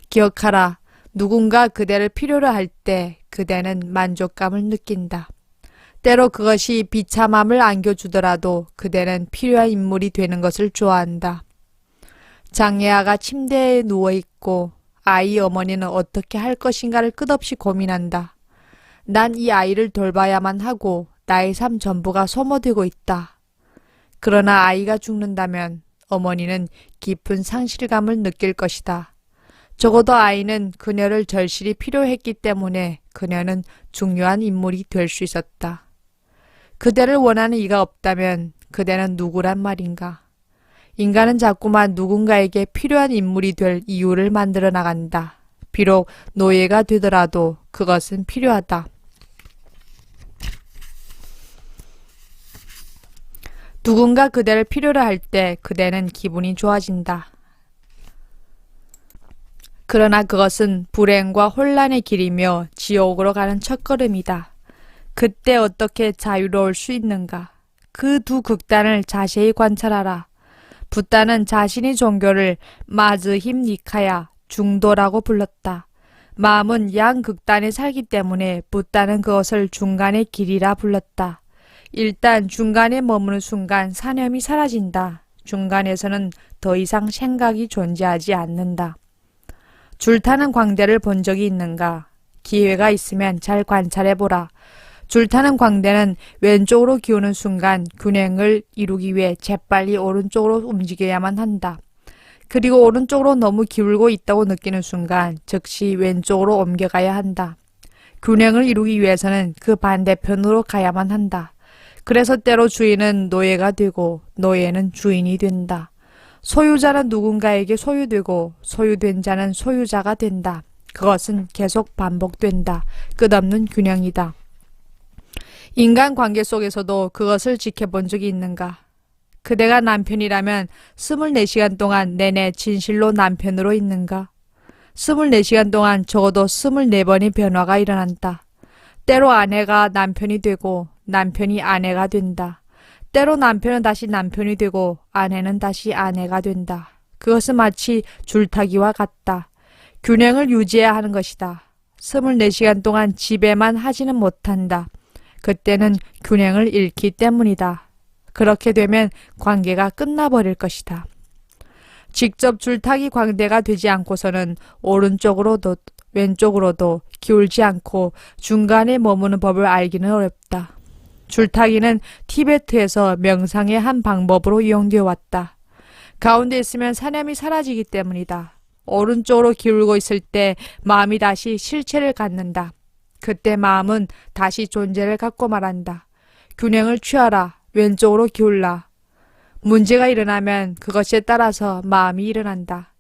기억하라. 누군가 그대를 필요로 할 때 그대는 만족감을 느낀다. 때로 그것이 비참함을 안겨주더라도 그대는 필요한 인물이 되는 것을 좋아한다. 장애아가 침대에 누워있고 아이 어머니는 어떻게 할 것인가를 끝없이 고민한다. 난 이 아이를 돌봐야만 하고 나의 삶 전부가 소모되고 있다. 그러나 아이가 죽는다면 어머니는 깊은 상실감을 느낄 것이다. 적어도 아이는 그녀를 절실히 필요했기 때문에 그녀는 중요한 인물이 될 수 있었다. 그대를 원하는 이가 없다면 그대는 누구란 말인가? 인간은 자꾸만 누군가에게 필요한 인물이 될 이유를 만들어 나간다. 비록 노예가 되더라도 그것은 필요하다. 누군가 그대를 필요로 할 때 그대는 기분이 좋아진다. 그러나 그것은 불행과 혼란의 길이며 지옥으로 가는 첫걸음이다. 그때 어떻게 자유로울 수 있는가? 그 두 극단을 자세히 관찰하라. 붓다는 자신의 종교를 마즈힘 니카야, 중도라고 불렀다. 마음은 양극단에 살기 때문에 붓다는 그것을 중간의 길이라 불렀다. 일단 중간에 머무는 순간 사념이 사라진다. 중간에서는 더 이상 생각이 존재하지 않는다. 줄타는 광대를 본 적이 있는가? 기회가 있으면 잘 관찰해보라. 줄타는 광대는 왼쪽으로 기우는 순간 균형을 이루기 위해 재빨리 오른쪽으로 움직여야만 한다. 그리고 오른쪽으로 너무 기울고 있다고 느끼는 순간 즉시 왼쪽으로 옮겨가야 한다. 균형을 이루기 위해서는 그 반대편으로 가야만 한다. 그래서 때로 주인은 노예가 되고 노예는 주인이 된다. 소유자는 누군가에게 소유되고 소유된 자는 소유자가 된다. 그것은 계속 반복된다. 끝없는 균형이다. 인간관계 속에서도 그것을 지켜본 적이 있는가? 그대가 남편이라면 24시간 동안 내내 진실로 남편으로 있는가? 24시간 동안 적어도 24번의 변화가 일어난다. 때로 아내가 남편이 되고 남편이 아내가 된다. 때로 남편은 다시 남편이 되고 아내는 다시 아내가 된다. 그것은 마치 줄타기와 같다. 균형을 유지해야 하는 것이다. 24시간 동안 지배만 하지는 못한다. 그때는 균형을 잃기 때문이다. 그렇게 되면 관계가 끝나버릴 것이다. 직접 줄타기 광대가 되지 않고서는 오른쪽으로도 왼쪽으로도 기울지 않고 중간에 머무는 법을 알기는 어렵다. 줄타기는 티베트에서 명상의 한 방법으로 이용되어 왔다. 가운데 있으면 사념이 사라지기 때문이다. 오른쪽으로 기울고 있을 때 마음이 다시 실체를 갖는다. 그때 마음은 다시 존재를 갖고 말한다. 균형을 취하라. 왼쪽으로 기울라. 문제가 일어나면 그것에 따라서 마음이 일어난다.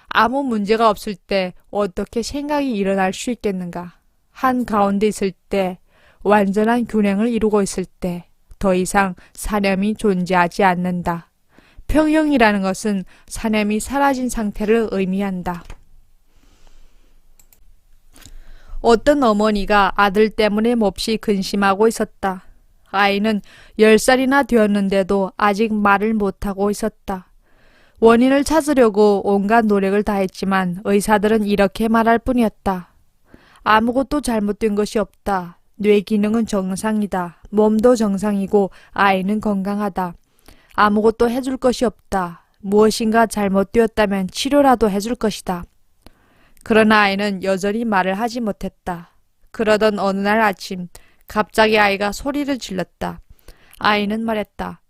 아무 문제가 없을 때 어떻게 생각이 일어날 수 있겠는가? 한가운데 있을 때, 완전한 균형을 이루고 있을 때 더 이상 사념이 존재하지 않는다. 평형이라는 것은 사념이 사라진 상태를 의미한다. 어떤 어머니가 아들 때문에 몹시 근심하고 있었다. 아이는 10살이나 되었는데도 아직 말을 못하고 있었다. 원인을 찾으려고 온갖 노력을 다했지만 의사들은 이렇게 말할 뿐이었다. 아무것도 잘못된 것이 없다. 뇌 기능은 정상이다. 몸도 정상이고 아이는 건강하다. 아무것도 해줄 것이 없다. 무엇인가 잘못되었다면 치료라도 해줄 것이다. 그러나 아이는 여전히 말을 하지 못했다. 그러던 어느 날 아침 갑자기 아이가 소리를 질렀다. 아이는 말했다.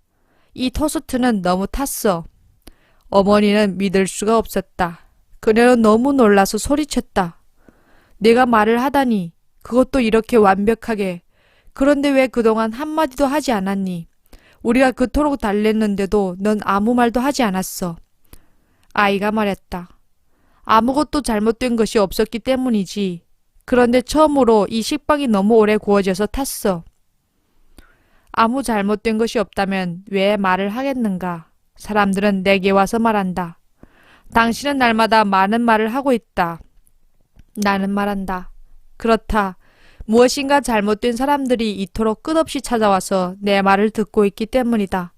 이 토스트는 너무 탔어. 어머니는 믿을 수가 없었다. 그녀는 너무 놀라서 소리쳤다. 내가 말을 하다니, 그것도 이렇게 완벽하게. 그런데 왜 그동안 한마디도 하지 않았니? 우리가 그토록 달랬는데도 넌 아무 말도 하지 않았어. 아이가 말했다. 아무것도 잘못된 것이 없었기 때문이지. 그런데 처음으로 이 식빵이 너무 오래 구워져서 탔어. 아무 잘못된 것이 없다면 왜 말을 하겠는가? 사람들은 내게 와서 말한다. 당신은 날마다 많은 말을 하고 있다. 나는 말한다. 그렇다. 무엇인가 잘못된 사람들이 이토록 끝없이 찾아와서 내 말을 듣고 있기 때문이다.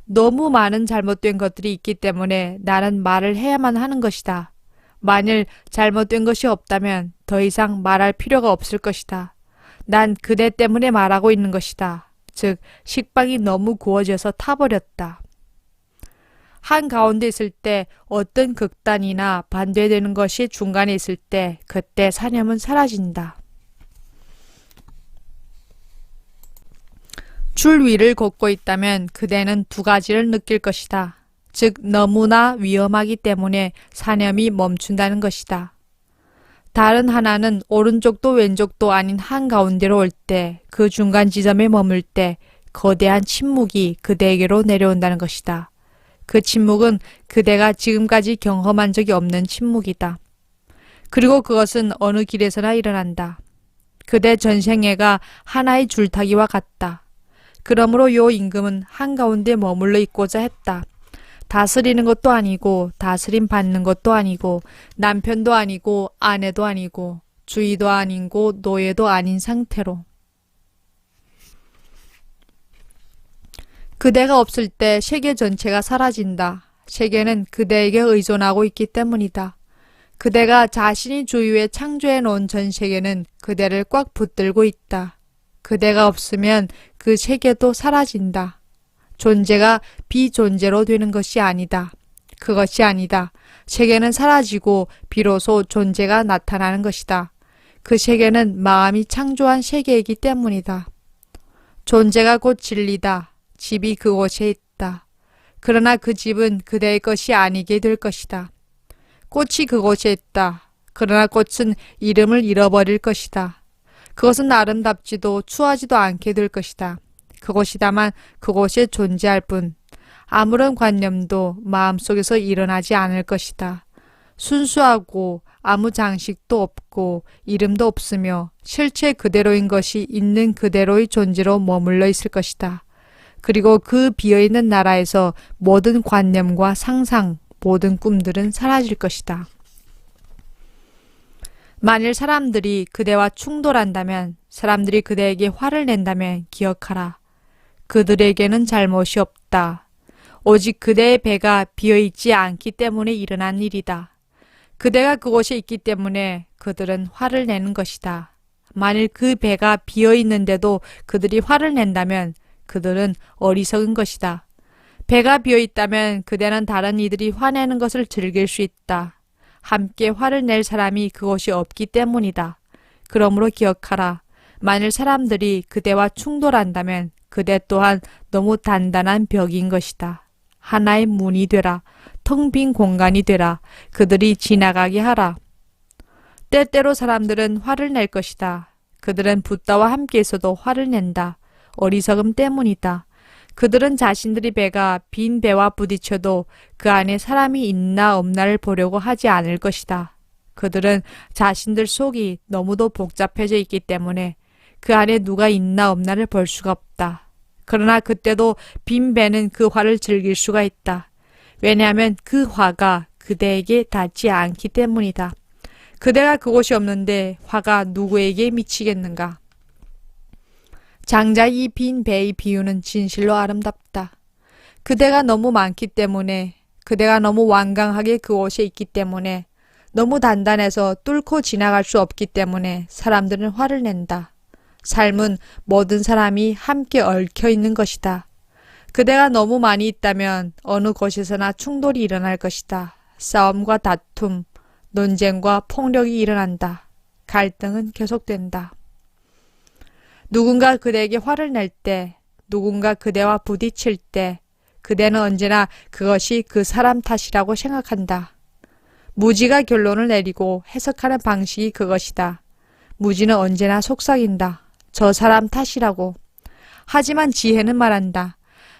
너무 많은 잘못된 것들이 있기 때문에 나는 말을 해야만 하는 것이다. 만일 잘못된 것이 없다면 더 이상 말할 필요가 없을 것이다. 난 그대 때문에 말하고 있는 것이다. 즉, 식빵이 너무 구워져서 타버렸다. 한가운데 있을 때 어떤 극단이나 반대되는 것이 중간에 있을 때 그때 사념은 사라진다. 줄 위를 걷고 있다면 그대는 두 가지를 느낄 것이다. 즉 너무나 위험하기 때문에 사념이 멈춘다는 것이다. 다른 하나는 오른쪽도 왼쪽도 아닌 한가운데로 올 때, 그 중간 지점에 머물 때 거대한 침묵이 그대에게로 내려온다는 것이다. 그 침묵은 그대가 지금까지 경험한 적이 없는 침묵이다. 그리고 그것은 어느 길에서나 일어난다. 그대 전생애가 하나의 줄타기와 같다. 그러므로 요 임금은 한가운데 머물러 있고자 했다. 다스리는 것도 아니고 다스림 받는 것도 아니고 남편도 아니고 아내도 아니고 주의도 아니고 노예도 아닌 상태로. 그대가 없을 때 세계 전체가 사라진다. 세계는 그대에게 의존하고 있기 때문이다. 그대가 자신이 주위에 창조해 놓은 전 세계는 그대를 꽉 붙들고 있다. 그대가 없으면 그 세계도 사라진다. 존재가 비존재로 되는 것이 아니다. 그것이 아니다. 세계는 사라지고 비로소 존재가 나타나는 것이다. 그 세계는 마음이 창조한 세계이기 때문이다. 존재가 곧 진리다. 집이 그곳에 있다. 그러나 그 집은 그대의 것이 아니게 될 것이다. 꽃이 그곳에 있다. 그러나 꽃은 이름을 잃어버릴 것이다. 그것은 아름답지도 추하지도 않게 될 것이다. 그곳이다만 그곳에 존재할 뿐 아무런 관념도 마음속에서 일어나지 않을 것이다. 순수하고 아무 장식도 없고 이름도 없으며 실체 그대로인 것이 있는 그대로의 존재로 머물러 있을 것이다. 그리고 그 비어있는 나라에서 모든 관념과 상상, 모든 꿈들은 사라질 것이다. 만일 사람들이 그대와 충돌한다면, 사람들이 그대에게 화를 낸다면 기억하라. 그들에게는 잘못이 없다. 오직 그대의 배가 비어있지 않기 때문에 일어난 일이다. 그대가 그곳에 있기 때문에 그들은 화를 내는 것이다. 만일 그 배가 비어있는데도 그들이 화를 낸다면 그들은 어리석은 것이다. 배가 비어있다면 그대는 다른 이들이 화내는 것을 즐길 수 있다. 함께 화를 낼 사람이 그곳이 없기 때문이다. 그러므로 기억하라. 만일 사람들이 그대와 충돌한다면 그대 또한 너무 단단한 벽인 것이다. 하나의 문이 되라. 텅 빈 공간이 되라. 그들이 지나가게 하라. 때때로 사람들은 화를 낼 것이다. 그들은 붓다와 함께 있어도 화를 낸다. 어리석음 때문이다. 그들은 자신들의 배가 빈 배와 부딪혀도 그 안에 사람이 있나 없나를 보려고 하지 않을 것이다. 그들은 자신들 속이 너무도 복잡해져 있기 때문에 그 안에 누가 있나 없나를 볼 수가 없다. 그러나 그때도 빈 배는 그 화를 즐길 수가 있다. 왜냐하면 그 화가 그대에게 닿지 않기 때문이다. 그대가 그곳이 없는데 화가 누구에게 미치겠는가? 장자 이 빈 배의 비유는 진실로 아름답다. 그대가 너무 많기 때문에, 그대가 너무 완강하게 그곳에 있기 때문에, 너무 단단해서 뚫고 지나갈 수 없기 때문에 사람들은 화를 낸다. 삶은 모든 사람이 함께 얽혀 있는 것이다. 그대가 너무 많이 있다면 어느 곳에서나 충돌이 일어날 것이다. 싸움과 다툼, 논쟁과 폭력이 일어난다. 갈등은 계속된다. 누군가 그대에게 화를 낼 때, 누군가 그대와 부딪힐 때, 그대는 언제나 그것이 그 사람 탓이라고 생각한다. 무지가 결론을 내리고 해석하는 방식이 그것이다. 무지는 언제나 속삭인다. 저 사람 탓이라고. 하지만 지혜는 말한다.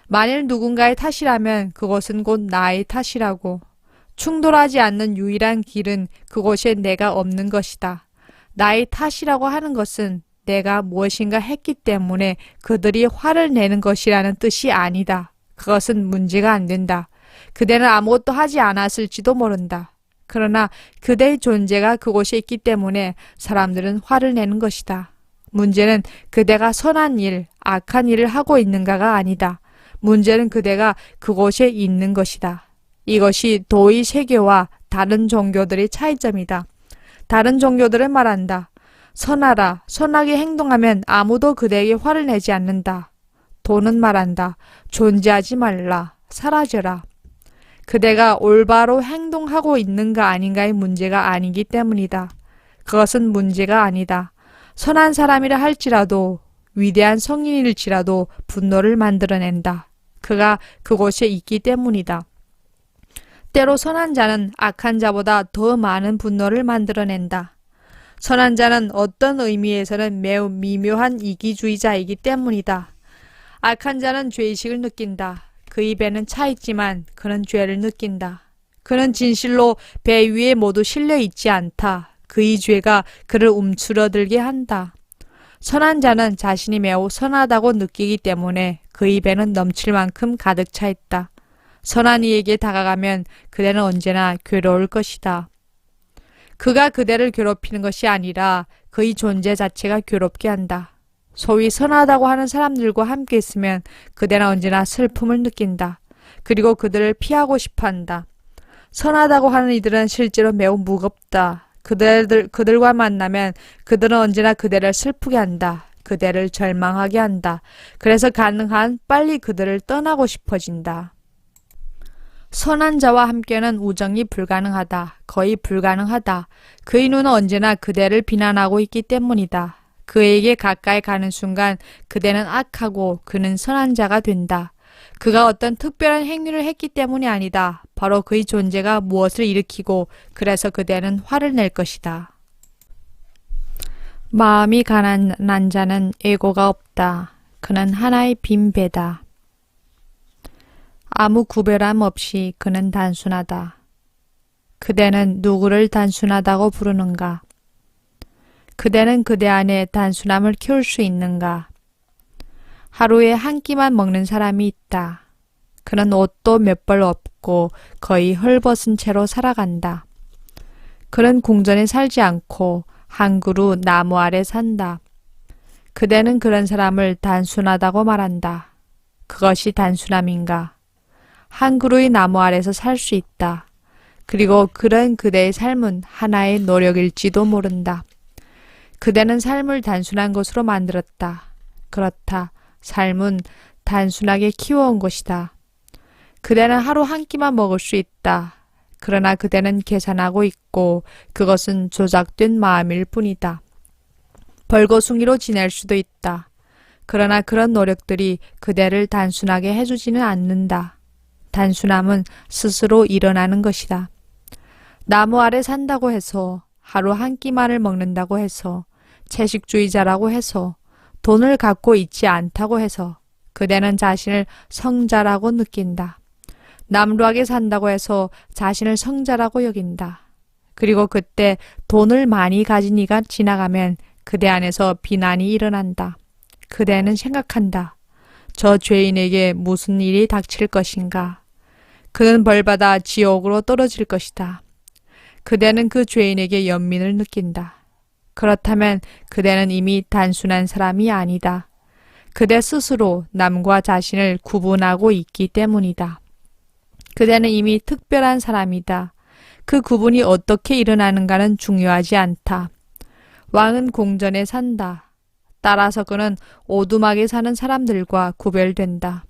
만일 누군가의 탓이라면 그것은 곧 나의 탓이라고. 충돌하지 않는 유일한 길은 그곳에 내가 없는 것이다. 나의 탓이라고 하는 것은 내가 무엇인가 했기 때문에 그들이 화를 내는 것이라는 뜻이 아니다. 그것은 문제가 안 된다. 그대는 아무것도 하지 않았을지도 모른다. 그러나 그대의 존재가 그곳에 있기 때문에 사람들은 화를 내는 것이다. 문제는 그대가 선한 일, 악한 일을 하고 있는가가 아니다. 문제는 그대가 그곳에 있는 것이다. 이것이 도의 세계와 다른 종교들의 차이점이다. 다른 종교들은 말한다. 선하라, 선하게 행동하면 아무도 그대에게 화를 내지 않는다. 도는 말한다. 존재하지 말라, 사라져라. 그대가 올바로 행동하고 있는가 아닌가의 문제가 아니기 때문이다. 그것은 문제가 아니다. 선한 사람이라 할지라도 위대한 성인일지라도 분노를 만들어낸다. 그가 그곳에 있기 때문이다. 때로 선한 자는 악한 자보다 더 많은 분노를 만들어낸다. 선한 자는 어떤 의미에서는 매우 미묘한 이기주의자이기 때문이다. 악한 자는 죄의식을 느낀다. 그 입에는 차 있지만 그는 죄를 느낀다. 그는 진실로 배 위에 모두 실려 있지 않다. 그의 죄가 그를 움츠러들게 한다. 선한 자는 자신이 매우 선하다고 느끼기 때문에 그 입에는 넘칠 만큼 가득 차 있다. 선한 이에게 다가가면 그대는 언제나 괴로울 것이다. 그가 그대를 괴롭히는 것이 아니라 그의 존재 자체가 괴롭게 한다. 소위 선하다고 하는 사람들과 함께 있으면 그대는 언제나 슬픔을 느낀다. 그리고 그들을 피하고 싶어 한다. 선하다고 하는 이들은 실제로 매우 무겁다. 그들과 만나면 그들은 언제나 그대를 슬프게 한다. 그대를 절망하게 한다. 그래서 가능한 빨리 그들을 떠나고 싶어진다. 선한 자와 함께는 우정이 불가능하다. 거의 불가능하다. 그의 눈은 언제나 그대를 비난하고 있기 때문이다. 그에게 가까이 가는 순간 그대는 악하고 그는 선한 자가 된다. 그가 어떤 특별한 행위를 했기 때문이 아니다. 바로 그의 존재가 무엇을 일으키고 그래서 그대는 화를 낼 것이다. 마음이 가난한 자는 애고가 없다. 그는 하나의 빈 배다. 아무 구별함 없이 그는 단순하다. 그대는 누구를 단순하다고 부르는가? 그대는 그대 안에 단순함을 키울 수 있는가? 하루에 한 끼만 먹는 사람이 있다. 그는 옷도 몇 벌 없고 거의 헐벗은 채로 살아간다. 그는 궁전에 살지 않고 한 그루 나무 아래 산다. 그대는 그런 사람을 단순하다고 말한다. 그것이 단순함인가? 한 그루의 나무 아래서 살 수 있다. 그리고 그런 그대의 삶은 하나의 노력일지도 모른다. 그대는 삶을 단순한 것으로 만들었다. 그렇다. 삶은 단순하게 키워온 것이다. 그대는 하루 한 끼만 먹을 수 있다. 그러나 그대는 계산하고 있고 그것은 조작된 마음일 뿐이다. 벌거숭이로 지낼 수도 있다. 그러나 그런 노력들이 그대를 단순하게 해주지는 않는다. 단순함은 스스로 일어나는 것이다. 나무 아래 산다고 해서 하루 한 끼만을 먹는다고 해서 채식주의자라고 해서 돈을 갖고 있지 않다고 해서 그대는 자신을 성자라고 느낀다. 남루하게 산다고 해서 자신을 성자라고 여긴다. 그리고 그때 돈을 많이 가진 이가 지나가면 그대 안에서 비난이 일어난다. 그대는 생각한다. 저 죄인에게 무슨 일이 닥칠 것인가? 그는 벌받아 지옥으로 떨어질 것이다. 그대는 그 죄인에게 연민을 느낀다. 그렇다면 그대는 이미 단순한 사람이 아니다. 그대 스스로 남과 자신을 구분하고 있기 때문이다. 그대는 이미 특별한 사람이다. 그 구분이 어떻게 일어나는가는 중요하지 않다. 왕은 공전에 산다. 따라서 그는 오두막에 사는 사람들과 구별된다.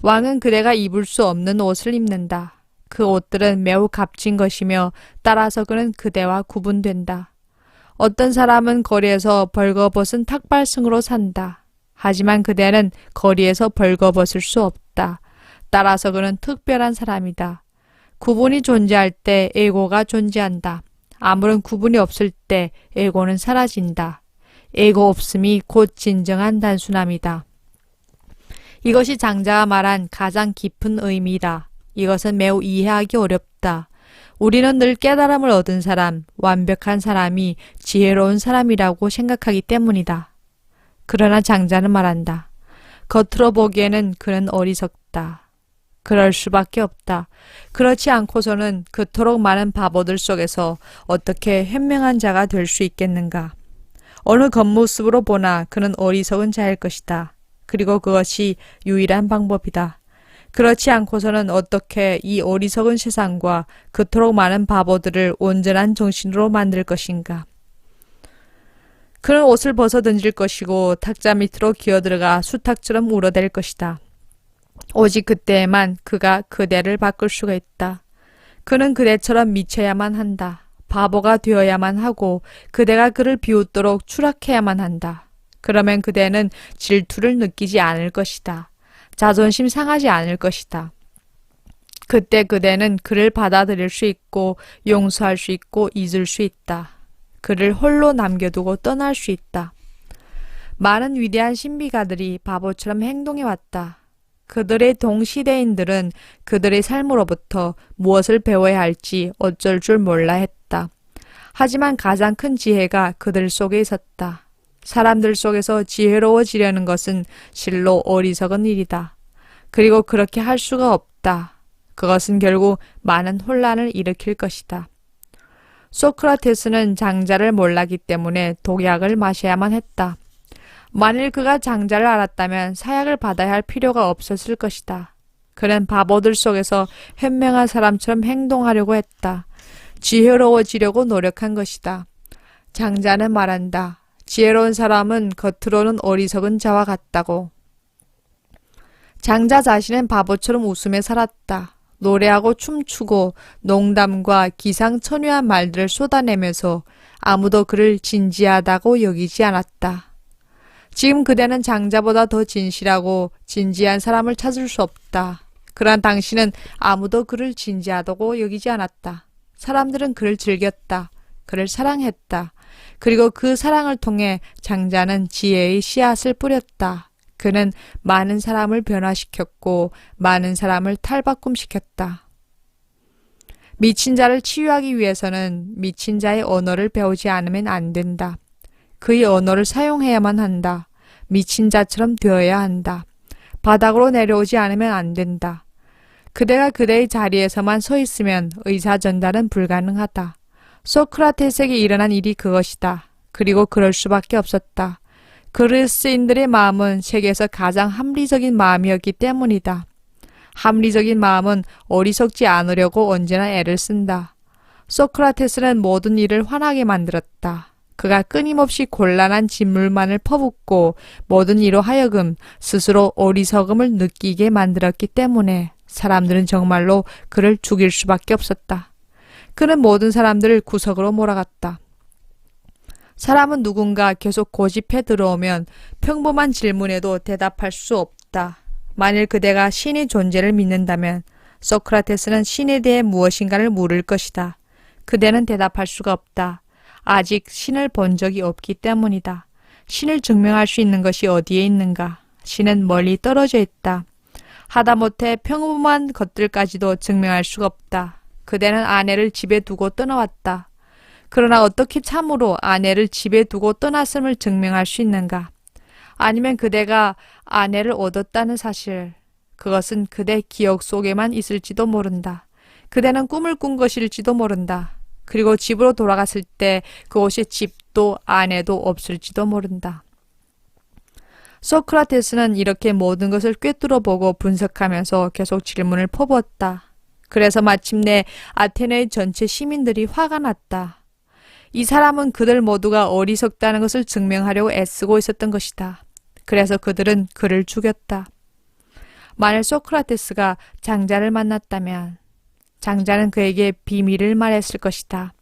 왕은 그대가 입을 수 없는 옷을 입는다. 그 옷들은 매우 값진 것이며 따라서 그는 그대와 구분된다. 어떤 사람은 거리에서 벌거벗은 탁발승으로 산다. 하지만 그대는 거리에서 벌거벗을 수 없다. 따라서 그는 특별한 사람이다. 구분이 존재할 때 에고가 존재한다. 아무런 구분이 없을 때 에고는 사라진다. 에고 없음이 곧 진정한 단순함이다. 이것이 장자가 말한 가장 깊은 의미다. 이것은 매우 이해하기 어렵다. 우리는 늘 깨달음을 얻은 사람, 완벽한 사람이 지혜로운 사람이라고 생각하기 때문이다. 그러나 장자는 말한다. 겉으로 보기에는 그는 어리석다. 그럴 수밖에 없다. 그렇지 않고서는 그토록 많은 바보들 속에서 어떻게 현명한 자가 될 수 있겠는가? 어느 겉모습으로 보나 그는 어리석은 자일 것이다. 그리고 그것이 유일한 방법이다. 그렇지 않고서는 어떻게 이 어리석은 세상과 그토록 많은 바보들을 온전한 정신으로 만들 것인가. 그는 옷을 벗어 던질 것이고 탁자 밑으로 기어들어가 수탉처럼 울어댈 것이다. 오직 그때에만 그가 그대를 바꿀 수가 있다. 그는 그대처럼 미쳐야만 한다. 바보가 되어야만 하고 그대가 그를 비웃도록 추락해야만 한다. 그러면 그대는 질투를 느끼지 않을 것이다. 자존심 상하지 않을 것이다. 그때 그대는 그를 받아들일 수 있고 용서할 수 있고 잊을 수 있다. 그를 홀로 남겨두고 떠날 수 있다. 많은 위대한 신비가들이 바보처럼 행동해왔다. 그들의 동시대인들은 그들의 삶으로부터 무엇을 배워야 할지 어쩔 줄 몰라 했다. 하지만 가장 큰 지혜가 그들 속에 있었다. 사람들 속에서 지혜로워지려는 것은 실로 어리석은 일이다. 그리고 그렇게 할 수가 없다. 그것은 결국 많은 혼란을 일으킬 것이다. 소크라테스는 장자를 몰랐기 때문에 독약을 마셔야만 했다. 만일 그가 장자를 알았다면 사약을 받아야 할 필요가 없었을 것이다. 그는 바보들 속에서 현명한 사람처럼 행동하려고 했다. 지혜로워지려고 노력한 것이다. 장자는 말한다. 지혜로운 사람은 겉으로는 어리석은 자와 같다고. 장자 자신은 바보처럼 웃으며 살았다. 노래하고 춤추고 농담과 기상천외한 말들을 쏟아내면서 아무도 그를 진지하다고 여기지 않았다. 지금 그대는 장자보다 더 진실하고 진지한 사람을 찾을 수 없다. 그러나 당신은 아무도 그를 진지하다고 여기지 않았다. 사람들은 그를 즐겼다. 그를 사랑했다. 그리고 그 사랑을 통해 장자는 지혜의 씨앗을 뿌렸다. 그는 많은 사람을 변화시켰고 많은 사람을 탈바꿈시켰다. 미친 자를 치유하기 위해서는 미친 자의 언어를 배우지 않으면 안 된다. 그의 언어를 사용해야만 한다. 미친 자처럼 되어야 한다. 바닥으로 내려오지 않으면 안 된다. 그대가 그대의 자리에서만 서 있으면 의사 전달은 불가능하다. 소크라테스에게 일어난 일이 그것이다. 그리고 그럴 수밖에 없었다. 그리스인들의 마음은 세계에서 가장 합리적인 마음이었기 때문이다. 합리적인 마음은 어리석지 않으려고 언제나 애를 쓴다. 소크라테스는 모든 일을 환하게 만들었다. 그가 끊임없이 곤란한 진물만을 퍼붓고 모든 이로 하여금 스스로 어리석음을 느끼게 만들었기 때문에 사람들은 정말로 그를 죽일 수밖에 없었다. 그는 모든 사람들을 구석으로 몰아갔다. 사람은 누군가 계속 고집해 들어오면 평범한 질문에도 대답할 수 없다. 만일 그대가 신의 존재를 믿는다면 소크라테스는 신에 대해 무엇인가를 물을 것이다. 그대는 대답할 수가 없다. 아직 신을 본 적이 없기 때문이다. 신을 증명할 수 있는 것이 어디에 있는가? 신은 멀리 떨어져 있다. 하다못해 평범한 것들까지도 증명할 수가 없다. 그대는 아내를 집에 두고 떠나왔다. 그러나 어떻게 참으로 아내를 집에 두고 떠났음을 증명할 수 있는가? 아니면 그대가 아내를 얻었다는 사실, 그것은 그대 기억 속에만 있을지도 모른다. 그대는 꿈을 꾼 것일지도 모른다. 그리고 집으로 돌아갔을 때 그곳에 집도 아내도 없을지도 모른다. 소크라테스는 이렇게 모든 것을 꿰뚫어 보고 분석하면서 계속 질문을 퍼부었다. 그래서 마침내 아테네의 전체 시민들이 화가 났다. 이 사람은 그들 모두가 어리석다는 것을 증명하려고 애쓰고 있었던 것이다. 그래서 그들은 그를 죽였다. 만일 소크라테스가 장자를 만났다면 장자는 그에게 비밀을 말했을 것이다.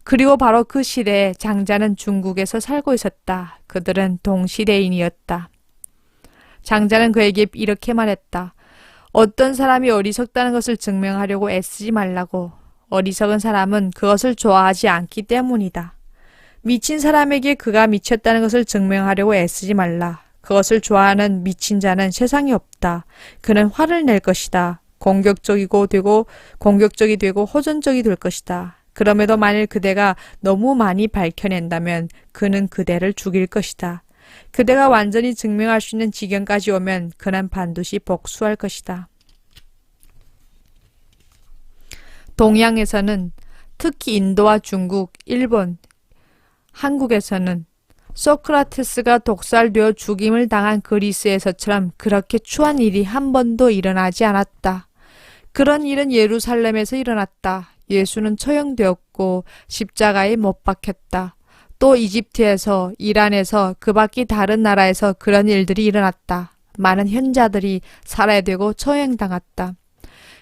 그리고 바로 그 시대에 장자는 중국에서 살고 있었다. 그들은 동시대인이었다. 장자는 그에게 이렇게 말했다. 어떤 사람이 어리석다는 것을 증명하려고 애쓰지 말라고. 어리석은 사람은 그것을 좋아하지 않기 때문이다. 미친 사람에게 그가 미쳤다는 것을 증명하려고 애쓰지 말라. 그것을 좋아하는 미친 자는 세상에 없다. 그는 화를 낼 것이다. 공격적이 되고 호전적이 될 것이다. 그럼에도 만일 그대가 너무 많이 밝혀낸다면 그는 그대를 죽일 것이다. 그대가 완전히 증명할 수 있는 지경까지 오면 그는 반드시 복수할 것이다. 동양에서는 특히 인도와 중국, 일본, 한국에서는 소크라테스가 독살되어 죽임을 당한 그리스에서처럼 그렇게 추한 일이 한 번도 일어나지 않았다. 그런 일은 예루살렘에서 일어났다. 예수는 처형되었고 십자가에 못 박혔다. 또 이집트에서, 이란에서, 그 밖의 다른 나라에서 그런 일들이 일어났다. 많은 현자들이 살해되고 처형당했다.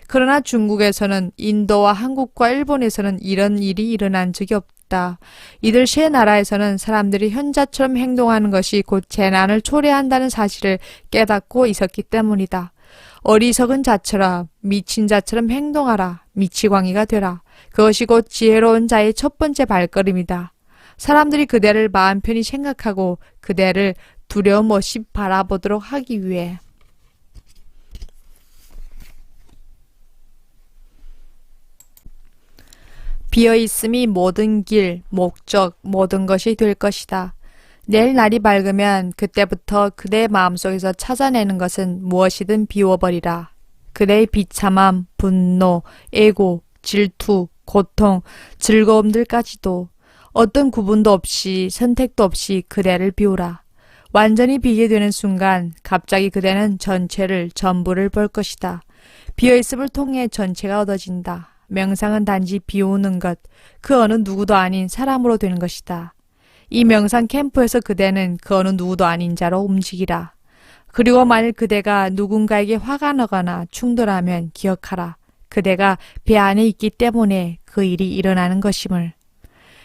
그러나 중국에서는, 인도와 한국과 일본에서는 이런 일이 일어난 적이 없다. 이들 세 나라에서는 사람들이 현자처럼 행동하는 것이 곧 재난을 초래한다는 사실을 깨닫고 있었기 때문이다. 어리석은 자처럼, 미친 자처럼 행동하라. 미치광이가 되라. 그것이 곧 지혜로운 자의 첫 번째 발걸음이다. 사람들이 그대를 마음 편히 생각하고 그대를 두려움 없이 바라보도록 하기 위해. 비어있음이 모든 길, 목적, 모든 것이 될 것이다. 내일 날이 밝으면 그때부터 그대의 마음속에서 찾아내는 것은 무엇이든 비워버리라. 그대의 비참함, 분노, 애고, 질투, 고통, 즐거움들까지도 어떤 구분도 없이 선택도 없이 그대를 비우라. 완전히 비게 되는 순간 갑자기 그대는 전체를 전부를 볼 것이다. 비어있음을 통해 전체가 얻어진다. 명상은 단지 비우는 것, 그 어느 누구도 아닌 사람으로 되는 것이다. 이 명상 캠프에서 그대는 그 어느 누구도 아닌 자로 움직이라. 그리고 만일 그대가 누군가에게 화가 나거나 충돌하면 기억하라. 그대가 배 안에 있기 때문에 그 일이 일어나는 것임을.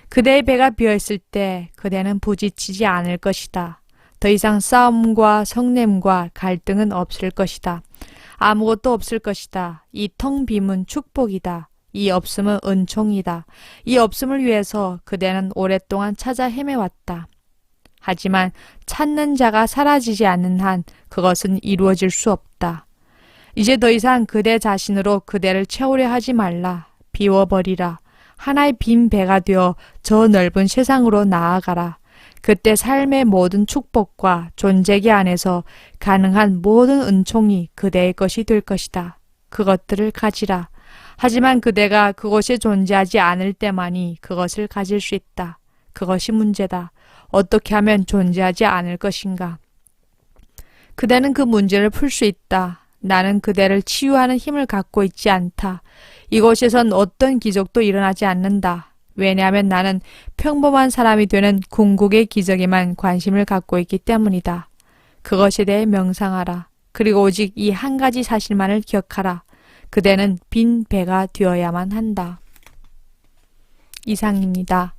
그대의 배가 비어있을 때 그대는 부딪히지 않을 것이다. 더 이상 싸움과 성냄과 갈등은 없을 것이다. 아무것도 없을 것이다. 이 텅 빔은 축복이다. 이 없음은 은총이다. 이 없음을 위해서 그대는 오랫동안 찾아 헤매왔다. 하지만 찾는 자가 사라지지 않는 한 그것은 이루어질 수 없다. 이제 더 이상 그대 자신으로 그대를 채우려 하지 말라. 비워버리라. 하나의 빈 배가 되어 저 넓은 세상으로 나아가라. 그때 삶의 모든 축복과 존재기 안에서 가능한 모든 은총이 그대의 것이 될 것이다. 그것들을 가지라. 하지만 그대가 그곳에 존재하지 않을 때만이 그것을 가질 수 있다. 그것이 문제다. 어떻게 하면 존재하지 않을 것인가? 그대는 그 문제를 풀 수 있다. 나는 그대를 치유하는 힘을 갖고 있지 않다. 이곳에선 어떤 기적도 일어나지 않는다. 왜냐하면 나는 평범한 사람이 되는 궁극의 기적에만 관심을 갖고 있기 때문이다. 그것에 대해 명상하라. 그리고 오직 이 한 가지 사실만을 기억하라. 그대는 빈 배가 되어야만 한다. 이상입니다.